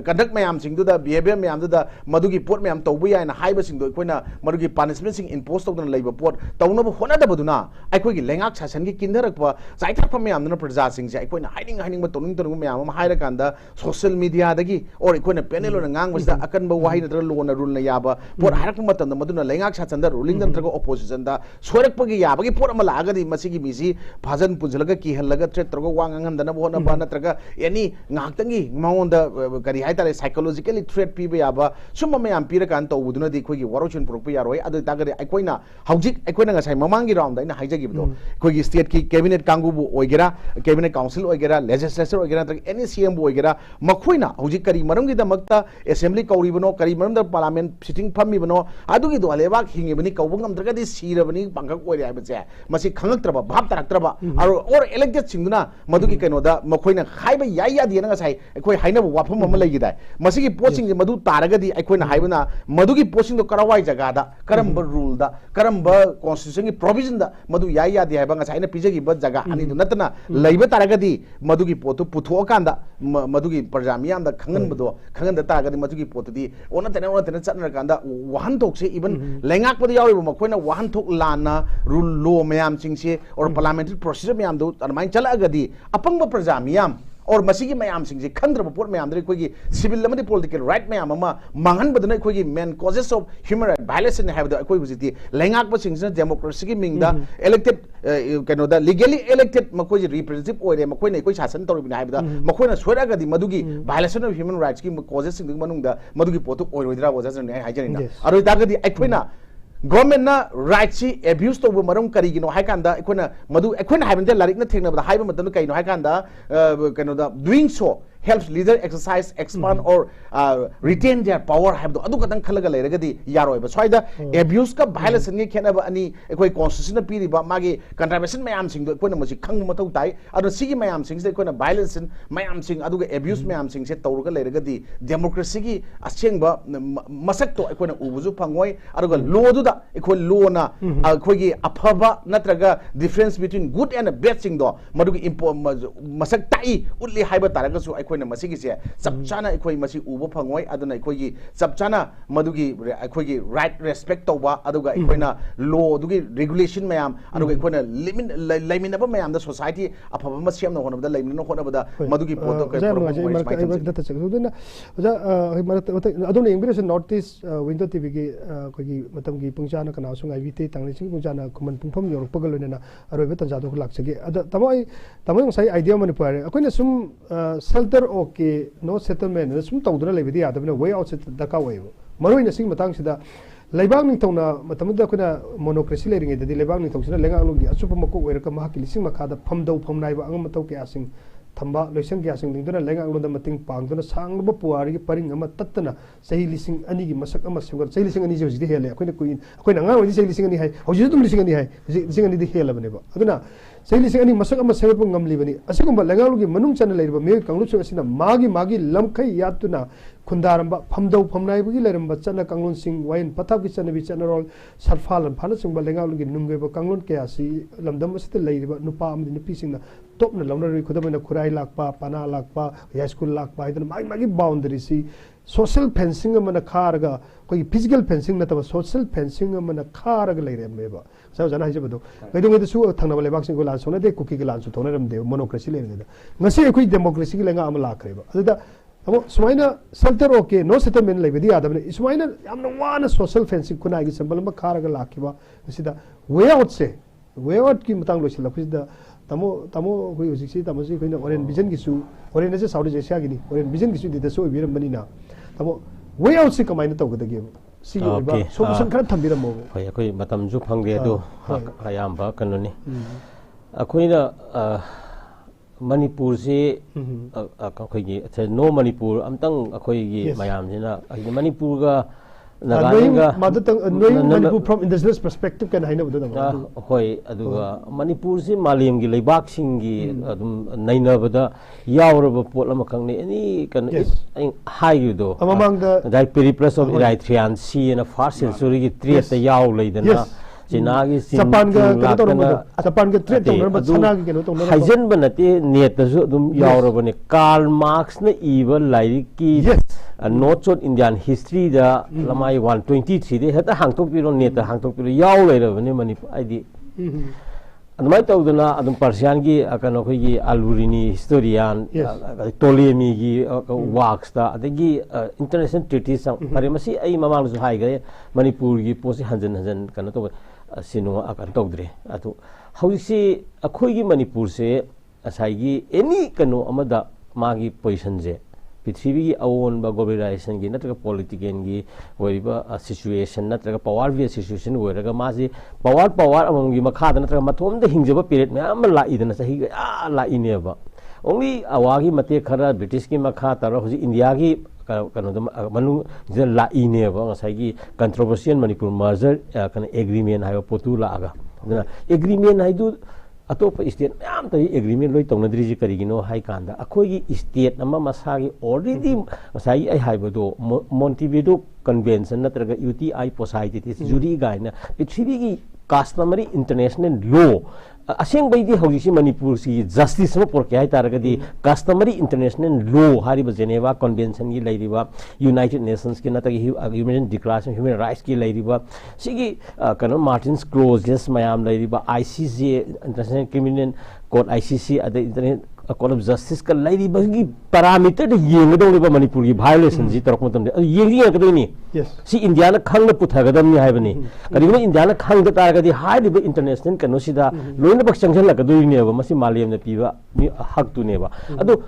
conduct mayam singdu da behavior mayam da madugi pot mayam tawbu ya na haiba singdu koina madugi punishment sing impose tawdana leiba pot tawna bu hona da baduna aikoi gi lengak sasan gi kindarakpa saithakpa mayam na praja sing se aikoina hiding ba toning toning mayam haira kanda social media dagi or aikoina panel on ngang basda akan ba wahi na law na rule na yaba pot harak matam da maduna lengak sasan da ruling da natraga opposition da sorak pa gi yaba gi pot ama lagadi masigi misi phazan punjalaga ki halaga threat trogo wang ngam dana bona ba natraga yani ngaktangi maonda kari haitare psychologically threat pibe yaba summa mayam pira kan tawuduna di khogi warochun prokpa yaroi adu tagare aikoina haujik aikoina ngasai mamangi round da ina haijagi bdo khogi state ki cabinet kangu bu oigera cabinet council oigera legislature oigera any CM bu oigera makhoina haujik kari maramgi da makta assembly kauri bano kari maram da parliament sitting phammi bano adu gi do lebak hingi bani kaubungam draga di sirabani pangak oire abache masi khangaktraba bhab taraktraba or elected singduna madugi kainoda makhoina haiba yaya di na sai akoi haina wafam ama legi dai masigi posting madu taragadi akoina haibana madugi posting do karawai jaga da karamba rule da karamba constitution ki provision da madu yaya di haiba ngasai na pijagi ba jaga ani du natna leiba taragadi madugi potu putho kanda madugi parjamiam da khangan bado khangan da taragadi madugi potu di ona tena chatna kanda wahan thok se even lengak bado yawi makhoina wahan thok lana rule law mayam singse or parliamentary procedure mayam do armain chala agadi apangba praja miyam और मसीगी ma'am सिंह खंद्रब पोट ma'am civil political right ma'am मांगनबदना अखोगी main causes of human right violation है अखोई हुजिति लैंगाकब सिंह डेमोक्रेसी की मिंग इलेक्टेड कनोदा लीगली इलेक्टेड मखोई रिप्रेजेंटेटिव ओइरे मखोई नै कोई शासन तौरिबिन हाइबदा मखोइना सोरागदी मदुगी वायलेशन ऑफ ह्यूमन राइट्स की कॉजेस सिंह मनुंगदा मदुगी पोतु ओइरोइद्रा वजाजन हाइजरिना अरो तागदी अखोइना government na right si abuse to bu marum kari gino hai kanda ekona madu ekona haibente larik na thengna ba haiba matam kai no hai kanda kano da doing so helps leader exercise expand or retain their power have do adu kadang khalaga leiragadi yaroi ba soida abuse ka violation ngi khena ba ani ekoi constitution na piri ba magi contravention mayam sing do ekona masi khang matau tai adu sigi mayam sing se ekona violence mayam sing adu abuse mayam sing se tawruga leiragadi democracy gi aseng ba masak to ekona ubuju phangoi adu law du da ekoi law na ekoi gi aphaba natraga difference between good and bad sing do madu gi masak tai utli haiba taraga su ꯑꯩꯈꯣꯏꯅ ꯃꯁꯤꯒꯤꯁꯦ ꯆꯞ ꯆꯥꯅ ꯑꯩꯈꯣꯏ ꯃꯁꯤ ꯎꯕ ꯐꯪꯉꯣꯏ ꯑꯗꯨꯅ ꯑꯩꯈꯣꯏꯒꯤ ꯆꯞ ꯆꯥꯅ ꯃꯗꯨꯒꯤ ꯑꯩꯈꯣꯏꯒꯤ ꯔꯥꯏꯠ ꯔꯦꯁꯄꯦꯛ ꯇꯧꯕ ꯑꯗꯨꯒ ꯑꯩꯈꯣꯏꯅ ꯂꯣ ꯑꯗꯨꯒꯤ ꯔꯦꯒꯨꯂꯦꯁꯟ ꯃꯌꯥꯝ ꯑꯗꯨꯒ ꯑꯩꯈꯣꯏꯅ ꯂꯩꯃꯤꯟꯅꯕ ꯃꯌꯥꯝꯗ ꯁꯣꯁꯥꯏꯇꯤ ꯑꯐꯕ ꯑꯃ ꯁꯦꯝꯅ ꯍꯣꯠꯅꯕꯗ ꯂꯩꯃꯤꯟꯅ ꯍꯣꯠꯅꯕꯗ ꯃꯗꯨꯒꯤ ꯄꯣꯠꯇꯣ ꯑꯗꯨꯅ ꯌꯦꯡꯕꯤꯔꯁꯨ ꯅꯣꯔꯠ ꯏꯁ ꯋꯤꯟꯗꯣ ꯇꯤꯚꯤꯒꯤ ꯑꯩꯈꯣꯏꯒꯤ ꯃꯇꯝꯒꯤ ꯄꯨꯡꯆꯥꯅ ꯀꯅꯥꯁꯨ ꯉꯥꯏꯕꯤꯗꯦ ꯇꯥꯡꯂꯩꯁꯤꯡꯒꯤ ꯄꯨꯡꯆꯥꯅ ꯈꯨꯃꯟ ꯄꯨꯡꯐꯝ ꯌꯧꯔꯛꯄꯒ ꯂꯣꯏꯅꯅ ꯑꯔꯣꯏꯕ ꯇꯟꯖꯥꯗꯣ ꯂꯥꯛꯆꯒꯦ ꯑꯗ ꯇꯥꯃꯣ ꯉꯁꯥꯏ ꯑꯥꯏꯗꯤꯌꯥ ꯃꯅꯤꯄꯨꯔ ꯍꯥꯏꯔꯦ ꯑꯩꯈꯣꯏꯅ ꯁꯨꯝ ꯁꯦꯜꯇꯔ ꯑꯣꯀꯦ ꯅꯣ ꯁꯦꯇꯜꯃꯦꯟ ꯁꯨꯝ ꯇꯧꯗꯨꯅ ꯂꯩꯕꯗꯤ ꯌꯥꯗꯕꯅꯤꯅ ꯋꯦ ꯑꯥꯎꯠꯁꯦ ꯗꯔꯀꯥꯔ ꯑꯣꯏꯌꯦꯕ ꯃꯔꯨꯑꯣꯏꯅ ꯁꯤꯒꯤ ꯃꯇꯥꯡꯁꯤꯗ ꯂꯩꯕꯥꯛ ꯅꯤꯡꯊꯧꯅ ꯃꯇꯝꯗꯨꯗ ꯑꯩꯈꯣꯏꯅ ꯃꯣꯅꯣꯀ꯭ꯔꯦꯁꯤ ꯂꯩꯔꯤꯉꯩꯗꯗꯤ ꯂꯩꯕꯥꯛ ꯅꯤꯡꯊꯧꯁꯤꯅ ꯂꯩꯉꯥꯛꯂꯣꯟꯒꯤ ꯑꯆꯨꯞꯄ ꯃꯀꯣꯛ ꯑꯣꯏꯔꯒ ꯃꯍꯥꯛꯀꯤ ꯂꯤꯁꯤꯡ ꯃꯈꯥꯗ ꯐꯝꯗꯧ ꯐꯝꯅꯥꯏꯕ ꯑꯉꯝ ꯃꯇꯧ ꯀꯌꯥꯁꯤꯡ ꯊꯝꯕ ꯂꯣꯏꯁꯪ ꯀꯌꯥꯁꯤꯡ ꯂꯤꯡꯗꯨꯅ ꯂꯩꯉꯥꯛꯂꯣꯟꯗ ꯃꯇꯦꯡ ꯄꯥꯡꯗꯨꯅ ꯁꯥꯡꯂꯕ ꯄꯨꯋꯥꯔꯤꯒꯤ ꯄꯔꯤꯡ ꯑꯃ ꯇꯠꯇꯅ ꯆꯍꯤ 2,000ꯒꯤ ꯃꯁꯛ ꯑꯃ ꯁꯦꯝꯒꯠ ꯆꯍꯤ 2,000ꯁꯦ ꯍꯧꯖꯤꯛꯇꯤ ꯍꯦꯜꯂꯦ ꯑꯩꯈꯣꯏꯅ ꯑꯉꯥꯡ ꯑꯣꯏꯔꯤꯉꯩ ꯆꯍꯤ 2,000 ꯍꯥꯏ ꯍꯧꯖꯤꯛꯁꯨ ꯑꯗꯨꯝ 2,000 ꯍꯥꯏ ꯍꯧꯖꯤꯛ 2,000ꯗꯤ ꯍꯦꯜꯂꯕꯅꯦꯕ ꯑꯗꯨꯅ ꯆꯍꯤ 2,000 ꯃꯁꯛ ꯑꯃ ꯁꯦꯝꯒꯠꯄ ꯉꯝꯂꯤꯕꯅꯤ ꯑꯁꯤꯒꯨꯝꯕ ꯂꯩꯉꯥꯛꯂꯣꯟꯒꯤ ꯃꯅꯨꯡ ꯆꯟꯅ ꯂꯩꯔꯤꯕ ꯃꯤꯑꯣꯏ ꯀꯥꯡꯂꯨꯞꯁꯤꯡ ꯑꯁꯤꯅ ꯃꯥꯒꯤ ꯂꯝꯈꯩ ꯌꯥꯠꯇꯨꯅ ꯈꯨꯟꯗꯥꯔꯝꯕ ꯐꯝꯗꯧ ꯐꯝꯅꯥꯏꯕꯒꯤ ꯂꯩꯔꯝꯕ ꯆꯠꯅ ꯀꯥꯡꯂꯣꯟꯁꯤꯡ ꯋꯥꯌꯦꯟ ꯄꯊꯥꯞꯀꯤ ꯆꯠꯅꯕꯤ ꯆꯠꯅꯔꯣꯜ ꯁꯔꯐꯥ ꯂꯟꯐꯥꯅꯆꯤꯡꯕ ꯂꯩꯉꯥꯛꯂꯣꯟꯒꯤ ꯅꯨꯡꯒꯤ ꯑꯣꯏꯕ ꯀꯥꯡꯂꯣꯟ ꯀꯌꯥꯁꯤ ꯂꯝꯗꯝ ꯑꯁꯤꯗ ꯂꯩꯔꯤꯕ ꯅꯨꯄꯥ ꯑꯃꯗꯤ ꯅꯨꯄꯤꯁꯤꯡꯅ ꯇꯣꯞꯅ ꯂꯧꯅꯔꯤ ꯈꯨꯗꯝ ꯑꯣꯏꯅ ꯈꯨꯔꯥꯏ ꯂꯥꯛꯄ ꯄꯥꯅꯥ ꯂꯥꯛꯄ ꯍꯥꯏꯁ꯭ꯀꯨꯜ ꯂꯥꯛꯄ ꯍꯥꯏꯗꯅ ꯃꯥꯒꯤ ꯕꯥꯎꯟꯗꯔꯤꯁꯤ ꯁꯣꯁꯤꯌꯦꯜ ꯐꯦꯟꯁꯤꯡ ꯑꯃꯅ ꯈꯥꯔꯒ ꯑꯩꯈꯣꯏꯒꯤ ꯐꯤꯖꯤꯀꯦꯜ ꯐꯦꯟꯁꯤꯡ ꯅꯠꯇꯕ ꯁꯣꯁꯤꯌꯦꯜ ꯐꯦꯟꯁꯤꯡ ꯑꯃꯅ ꯈꯥꯔꯒ ꯂꯩꯔꯝꯃꯦꯕ ꯉꯁꯥꯏ ꯑꯣꯖꯥꯅ ꯍꯥꯏꯖꯕꯗꯣ ꯀꯩꯗꯧꯉꯩꯗꯁꯨ ꯊꯪꯅꯕ ꯂꯩꯕꯥꯛꯁꯤꯡꯒ ꯂꯥꯟ ꯁꯣꯛꯅꯗꯦ ꯀꯨꯀꯤꯒ ꯂꯥꯟꯁꯨ ꯊꯣꯛꯅꯔꯝꯗꯦꯕ ꯃꯣꯅꯣꯀ꯭ꯔꯦꯁꯤ ꯂꯩꯔꯤꯉꯩꯗ ꯉꯁꯤ ꯑꯩꯈꯣꯏ ꯗꯦꯃꯣꯀ꯭ꯔꯦꯁꯤꯒꯤ ꯂꯩꯉꯥꯛ ꯑꯃ ꯂꯥꯛꯈ꯭ꯔꯦꯕ ꯑꯗꯨꯗ ꯑꯃꯨꯛ ꯁꯨꯃꯥꯏꯅ ꯁꯦꯜꯇꯔ ꯑꯣꯀꯦ ꯅꯣ ꯁꯦꯇꯜꯃꯦꯟ ꯂꯩꯕꯗꯤ ꯌꯥꯗꯕꯅꯤ ꯁꯨꯃꯥꯏꯅ ꯌꯥꯝꯅ ꯋꯥꯅ ꯁꯣꯁꯤꯌꯦꯜ ꯐꯦꯟꯁꯤꯡ ꯈꯨꯟꯅꯥꯏꯒꯤ ꯁꯝꯕꯜ ꯑꯃ ꯈꯥꯔꯒ ꯂꯥꯛꯈꯤꯕ ꯃꯁꯤꯗ ꯋꯦ ꯑꯥꯎꯠꯀꯤ ꯃꯇꯥꯡ ꯂꯣꯏꯁꯤꯜꯂꯛꯄꯁꯤꯗ ꯇꯥꯃꯣ ꯑꯩꯈꯣꯏ ꯍꯧꯖꯤꯛꯁꯤ ꯇꯥꯃꯣꯁꯤ ꯑꯩꯈꯣꯏꯅ ꯑꯣꯔꯦꯟ ꯚꯤꯖꯟꯒꯤꯁꯨ ꯑꯣꯔꯦꯟ ꯑꯁꯤ ꯁꯥꯎꯠ ꯏꯁ ꯑꯦꯁꯤꯌꯥꯒꯤꯅꯤ ꯑꯣꯔꯦꯟ ꯚꯤꯖꯟꯒꯤꯁꯨ ꯏꯗꯤꯇꯔꯁꯨ ꯑꯣꯏꯕꯤꯔꯝꯕꯅꯤꯅ ꯇꯥꯃꯣ ꯋꯦ ꯑꯥꯎꯠꯁꯤ ꯀꯃꯥꯏꯅ ꯇꯧꯒꯗꯒꯦꯕ ꯁꯤꯒꯤ ꯑꯣꯏꯕ ꯁꯣꯂꯨꯁꯟ ꯈꯔ ꯊꯝꯕꯤꯔꯝꯃꯣꯕ ꯍꯣꯏ ꯑꯩꯈꯣꯏ ꯃꯇꯝꯁꯨ ꯐꯪꯗꯦ ꯑꯗꯨ ꯑꯌꯥꯝꯕ ꯀꯩꯅꯣꯅꯤ ꯑꯩꯈꯣꯏꯅ ꯃꯅꯤꯄꯨꯔꯁꯤ ꯑꯩꯈꯣꯏꯒꯤ ꯅꯣ ꯃꯅꯤꯄꯨꯔ ꯑꯝꯇꯪ ꯑꯩꯈꯣꯏꯒꯤ ꯃꯌꯥꯝꯁꯤꯅ ꯃꯅꯤꯄꯨꯔꯒ Manipur from indigenous perspective kan haina budu hoi aduga Manipursi malemgi leibaksingi adum nainabada yauraba pot lama khangni ani kan hayu among the periplus of Eritrean Sea in a first century gi threat ta yaw leidana Chinagi Japan ga threat to China gi to haijen banati net su dum yaurabani Karl Marx na evil lairiki notes on Indian history da lamai 123 de heta hangtok piro net hangtok piro yaw leirabani Manipur id adumai tawduna adum Persian gi akano khoi Al-Biruni historian Ptolemy gi works da adagi international treaties pare masi ai mamang su hai gare Manipur gi posi hanjan kana to sinu akan tawdre atu hausi akhoi gi Manipur se asai gi any kano amada magi position je Prithvi gi awon ba globalization gi natraga political gi wariba situation natraga power via situation waraga masi power among gi makha natraga mathom da hingjaba period me am la idana sahi la ineba only awagi mate khara British gi makha tara hoji India gi kano manu je la ineba ngasai gi controversial Manipur merger kan agreement hayo potu la aga agreement haidu atop state am tai agreement loi tongnadri ji karigino hai kanda akhoi gi state ama masagi already masai ai haibodo Montevideo convention natraga UTI society juri gaina Prithvi gi customary international law aseng baidi hauji Manipur si justice ma por kai taragadi customary international law hariba Geneva convention gi lairiba United Nations ki natagi human declaration human rights ki lairiba sigi kana Martin's clauses mayam lairiba ICC international criminal court ICC ada internet court of justice ka lairiba gi parameter de yengdo Manipur gi violation ji tarok matam de yengi kadoni si India na khangna puthagadam ni haibani kadima India na khangda taragadi haidiba international kano sida loina bak changjan la kadoi ne ba masi maliyam na piba mi hak tu ne ba adu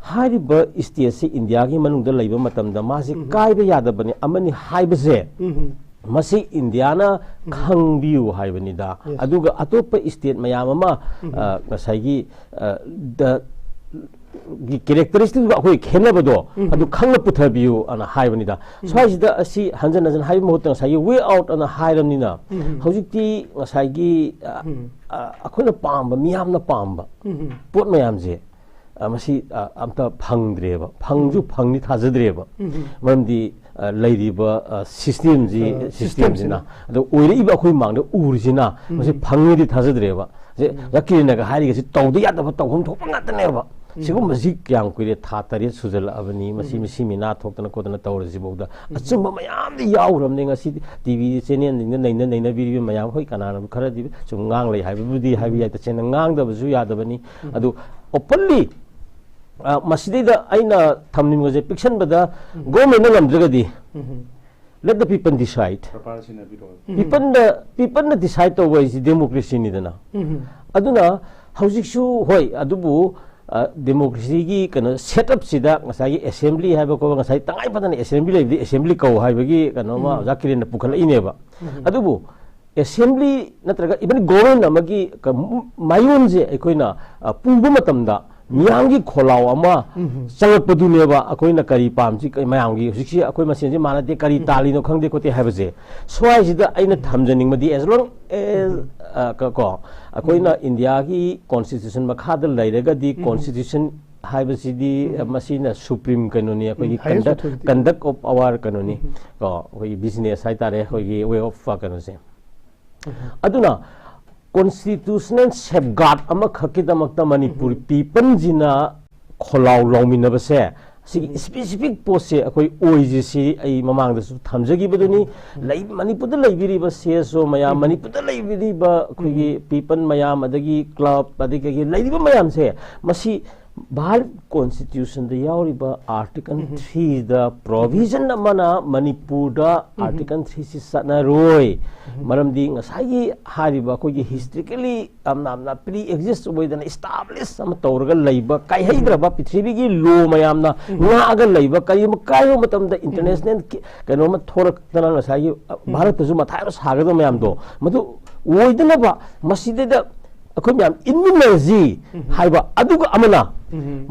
haidiba state si India gi manung da laiba matam da masi kaiba yadabani amani haibaze masi India na khangbiu haibani da aduga atopa state mayam ama ngasai gi the characteristic akoi khenabado adu khangna puthabiu ana haibani da swai da asi hanjan hai mohutang sai way out ana hairamni na hojikti ngasai gi akhona pamba miyamna pamba pot mayam je masi amta phangdreba phangju phangni thajadreba mamdi lairiba system jina ado oiriba akhoi mangda urjina masi phangni thajadreba je yakirina ga hari ga si tawda yadaba tawhum thokpa ngataneba sigo masih yang kuire tha tari sujal abani masi mina thokna kodana tawrasi bogda achumba mayam di yawram ne ngasi tv channel naina video mayam hoi kanana khara di chung ngang lei haibudi haibi ya ta chen ngang da bazu ya da bani adu openly masidida aina thamnim goje fiction bada government na lamdragadi let the people decide people decide to is democracy ni dana aduna hausiksu hoi adubu democracy gi kana setup sida ngasai assembly haiba ko ngasai tangai padana assembly le assembly ko haiba gi kana ma zakirina pukhala ineba adubu assembly natraga even government amagi mayun je ekoina pungbu matamda miyangi kholaw ama sangat paduneba akoina kari pamji mayangi husiksi akoi masenje manate kari tali no khangde kote habaje swai sida aina thamjaning madi as long as ko akoina india gi constitution makhada lairaga di constitution haibasidi masina supreme kanoni akoi conduct of our kanoni ko koi business haitare koi way of kanose aduna constitutional safeguard ama khakidamakta manipur people jina kholaw lawmina base specific post se akoi oigc ai mamang da su thamjagi baduni lai manipur da laibiri ba se so maya manipur da laibiri ba khoi people mayam adagi club adagi laibiri mayam se masi Bharat Constitution the yauriba Article 3 the provision namana Manipur da Article 3 si satna roi maram di ngasai hariba ko gi historically amna pre-exist with an established some tawrga laiba kai haidraba pithribi gi law mayamna nga laiba kai kayo matam da international kano ma thorak tana ngasai Bharat tu ma thai saga do mayam do madu oidana ba maside da akoi myam immunity haiba aduga amana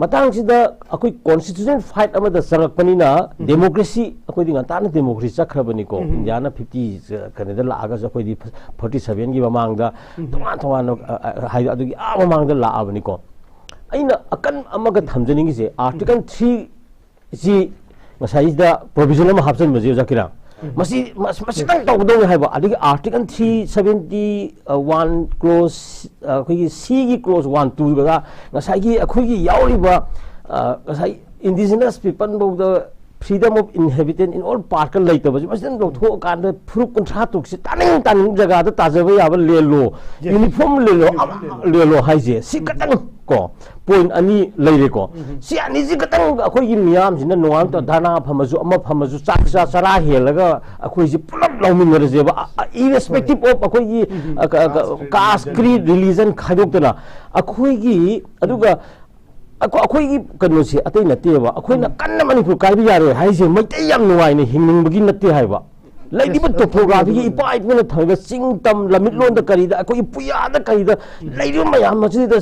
matang sida akoi constitution fight amada sarapani na democracy akoi dinga tan democracy chakrabani ko india na 50 kanada la aga akoi di 47 gi mamang da toman hai adugi mamang da la abani ko aina akan amaga thamjani gi se article 3 ji masai da provision ma hapsan maji jakira masi tang tawdong haiba adigi article 371 clause akoi c gi clause 1 2 ga ngasai gi akoi gi yauriba ngasai indigenous people bo the freedom of inhabitant in all park laita ba masin do tho kan da proof contract to taning jaga da tajaba ya ba lelo uniform lelo haije si katang ko point ani leire ko si ani ji katang akoi gi miyam jina noang to dana phamazu ama phamazu chaksa sara helaga akoi ji pulap lawmin rje ba irrespective of akoi gi caste creed religion khadok tana akoi gi aduga akoi gi kanu se atai nate ba akoi na kanna manipur kai bi yaro haise maitai yam nuai ne hingning bagi nate hai ba lady but topography gi ipa ipuna thanga singtam lamit lon da kari da akoi puya da kari da lady mayam ma da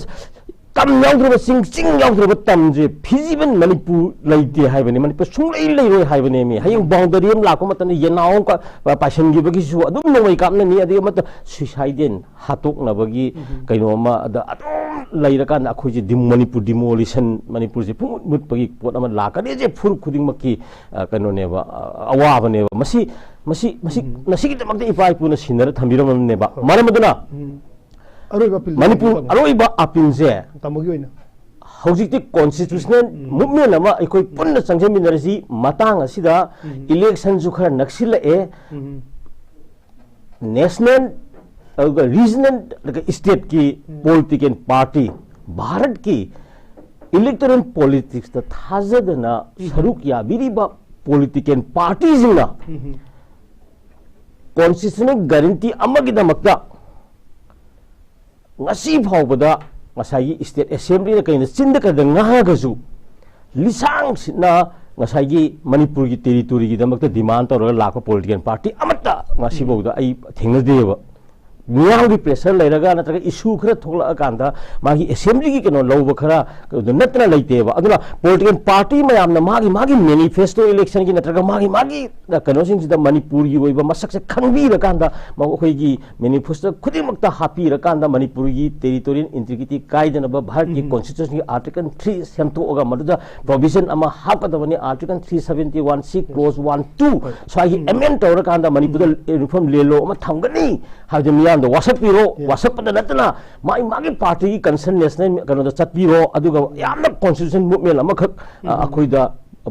kam yaudro sing yaudro tam je physical manipur laite hai bani manipur sunglai leiroi hai bani mi hayung boundary am la ko matan yenaung ka passion gi bagi su adum noi kam na ni adi mat suicide hatok na bagi kaino ma da laira kan akhoi je manipur demolition manipur je mut bagi pot am la ka je fur khuding makki kaino ne ba awa bane ba masi nasi gi tamak de ipai pu na sinara thambiram ne ba maramuduna Manipur aroiba apinje tamogi oina hojikti constitutional movement ama ikoi punna changjeminarasi matang asida election ju khara naksila e national regional state ki political party bharat ki electoral politics ta thajadana saruk ya biriba political parties na constitutional guarantee amagi damakta ngasi phawbada ngasai state assembly na kaina chinda ka nga ga ju lisang na ngasai manipur gi territory gi damakta demand tor lakha political party amata ngasi bawda ai thengna deba miyang gi pressure lairaga natraga issue khara thokla kanda magi assembly gi kano lawba khara natna laiteba aduna political party mayam na magi manifesto election gi natraga magi kano sing sida manipur gi oiba masak se khangbi ra kanda mago khoi gi manifesto khudimakta hapi ra kanda manipur gi territorial integrity kaidana ba bharat gi constitution gi article 3 semto oga maduda provision ama hakadabani article 371 c clause 1 2 so gi amend tor kanda manipur reform lelo ama thangani hajamiya ma'am द WhatsApp पीरो WhatsApp पद नतना मागी party की concern national कनो चट पीरो अदुगा यामना कॉन्स्टिट्यूशन मूवमेंट अमखक अखोइदा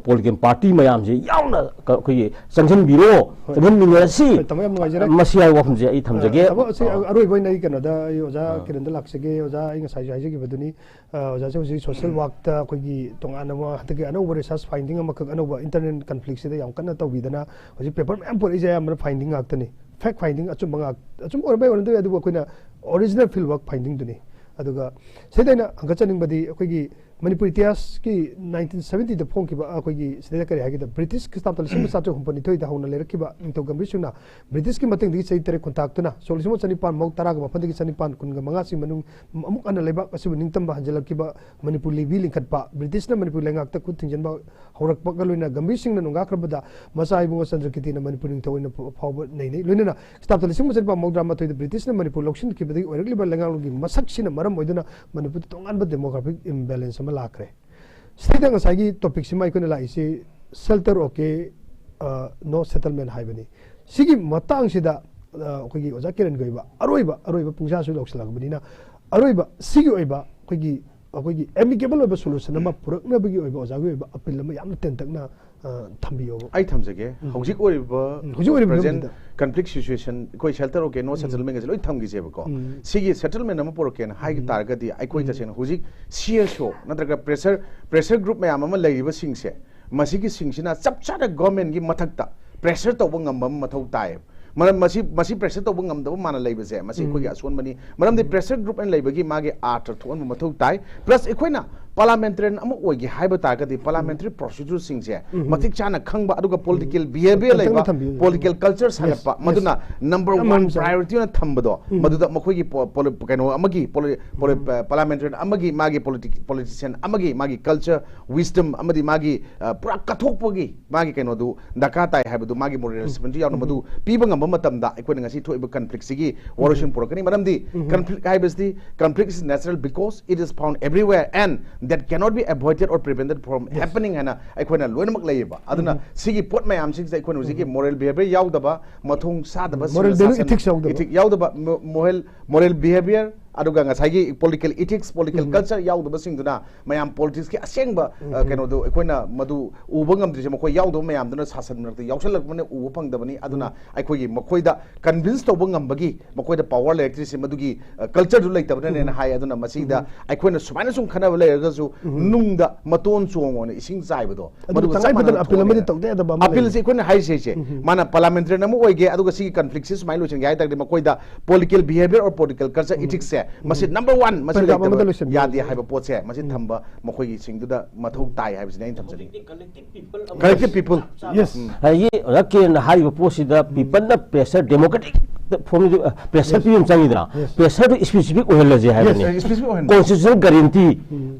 political party mayam je yauna ko ye sanction biro tabun minasi tamam ngajara masiai wafum je ai thamjage abo se aroi boy nai kana da oja kiranda laksege oja inga sai sai ge baduni oja se social work ta ko gi tongana ma hatake ano research finding ma ka ano internet conflict se da yam kana to bidana hoji paper am pori je am finding aktani fact finding achum banga achum or bai on du koina original field work finding duni aduga sedaina angachaning badi ko gi Manipur इतिहास की 1970 the Phong की बा कोई की सिदा करे हागी the British की staff तलिसिम साचो कंपनी थोई दा होना लेर की बा तो गंभीर सुना ब्रिटिश की मतिंग दी सही तरह कांटेक्ट ना सोलिसिम चनी पान मौ तरा ग मफन की चनी पान कुन ग मंगा सि मनु अमुक अन लेबा कसि निंगतम बा हंजल की बा मणिपुर लिबी लिंखत बा ब्रिटिश ना मणिपुर लेंगाक त कुत थिंजन बा हौरक पक लोइना गंभीर सिंह नुंगा खरबदा मसा इबुंग चंद्र किति ना मणिपुर निंग थोइना फाव नै नै लोइना स्टाफ तलिसिम चनी बा मौ ड्रामा थोइ द ब्रिटिश ना मणिपुर लॉक्शन की बदी ओरगली बा लेंगाल की मसक सिना मरम ओइदना मणिपुर तोंगान बा डेमोग्राफिक इम्बैलेंस अमा लाखरे स्थिति ngसागी टॉपिक सिमा इकोन लाइसे शेल्टर ओके नो सेटलमेंट हाइबनी सिगी मतंग सिदा अखोगी ओजा किरण गइबा अरोइबा पुंसा सु लौसलागबनिना अरोइबा सिगी ओइबा अखोगी एमिकेबल ओइबा सोल्यूशन अमा पुरकनबगी ओइबा ओजागी ओइबा अपील अमा यामना टेंटकना थंबियो आई थमजगे हौजिक ओइबा present conflict situation koi shelter okay no settlement ge loi thamgi je ko sigi settlement am poroken hai targa di ai koi ta sen hujik sheer show natraga pressure group mayam am lai riba sing se masigi sing sina chap cha da government gi mathak ta pressure to ngam mathau tai maram masi pressure to ngam da mana lai ba je masi koi ga ason bani maram di pressure group en lai ba gi mage art thon mathau tai plus ekoina parliamentarian amu oigi haiba targadi parliamentary procedure sing je matik chana khangba aduga political behavior laiba political culture sanapa maduna number 1 priority na thambado maduda makoi gi kaino amagi parliamentarian amagi magi politician amagi magi culture wisdom amadi magi pura kathokpagi magi kaino du dakata haibadu magi moral responsibility yauna madu piba ngamba matamda ekoi ngasi thoiba conflict sigi waroshin purakani maramdi conflict haibasti conflict is natural because it is found everywhere and that cannot be avoided or prevented from happening hana aikoina loinak laiba aduna sigi pot mayam sing sai aikoina sigi moral behavior yaudaba mathung sadaba moral ethics yaudaba moral behavior aduga ngasagi political ethics political culture yaudaba singduna mayam politics ki asengba kaino do aikoina madu ubangam dri makoi yaudaba mayam duna sasan nakta yausalakmane ubu phangdabani aduna aikoigi makoida convince tobangam bagi makoida power electricity madugi culture du laitabana ne hai aduna masida aikoina sumaina sum khana laiga su nungda maton chuongone ising chaibodo madu tangai badan appeal amadi tawde adaba appeal se aikoina hai se mana parliamentary namu oige aduga sigi conflict se sumailo chen gai takde makoida political behavior or political culture ethics se masi number 1 masi yadi haiba pot se masi thamba makoigi singduda mathau tai haiba sine thamjali collective people yes ye rakin haiba posida people na pressure democratic form pressure pi changida pressure to specific ohel je haibani constitutional guarantee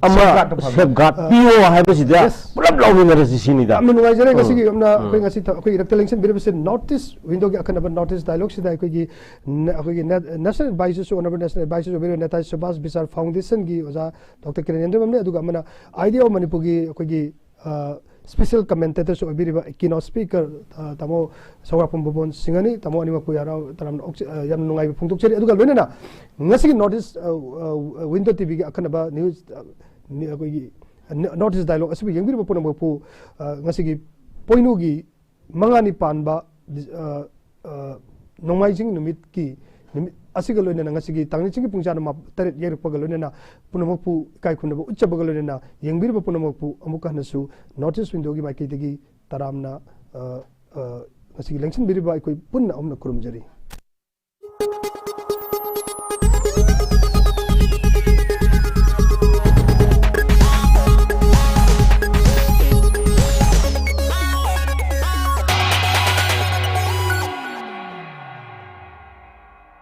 ama safeguard pio haiba sida pulap lawina resisini da amun wajare ngasi gi amna koi ngasi koi electoral election birabse notice window gi akan notice dialogue sida koi gi national advisors honorable national advisors over neta subhas bisar foundation gi oja dr kiran yendrembam ne aduga amna idea of manipur gi koi gi special commentators so biriba keynote speaker tamo Sougrakpam Bhubol Singh ani tamo anima ku yara taram yam nungai phungtuk cheri aduga loina ngasi notice window tv gi akan ba news koi gi notice dialogue asibi yengbiri ba puna pu ngasi gi poinu gi mangani panba nongai jing numit ki asiga loina ngasi gi tangni chingi pungchana ma taret yeru pagaloina punamopu kai khunba uccha bagaloina yengbir ba punamopu amuka nasu notice window gi maiki degi taramna ngasi gi election biriba koi punna amna kurumjari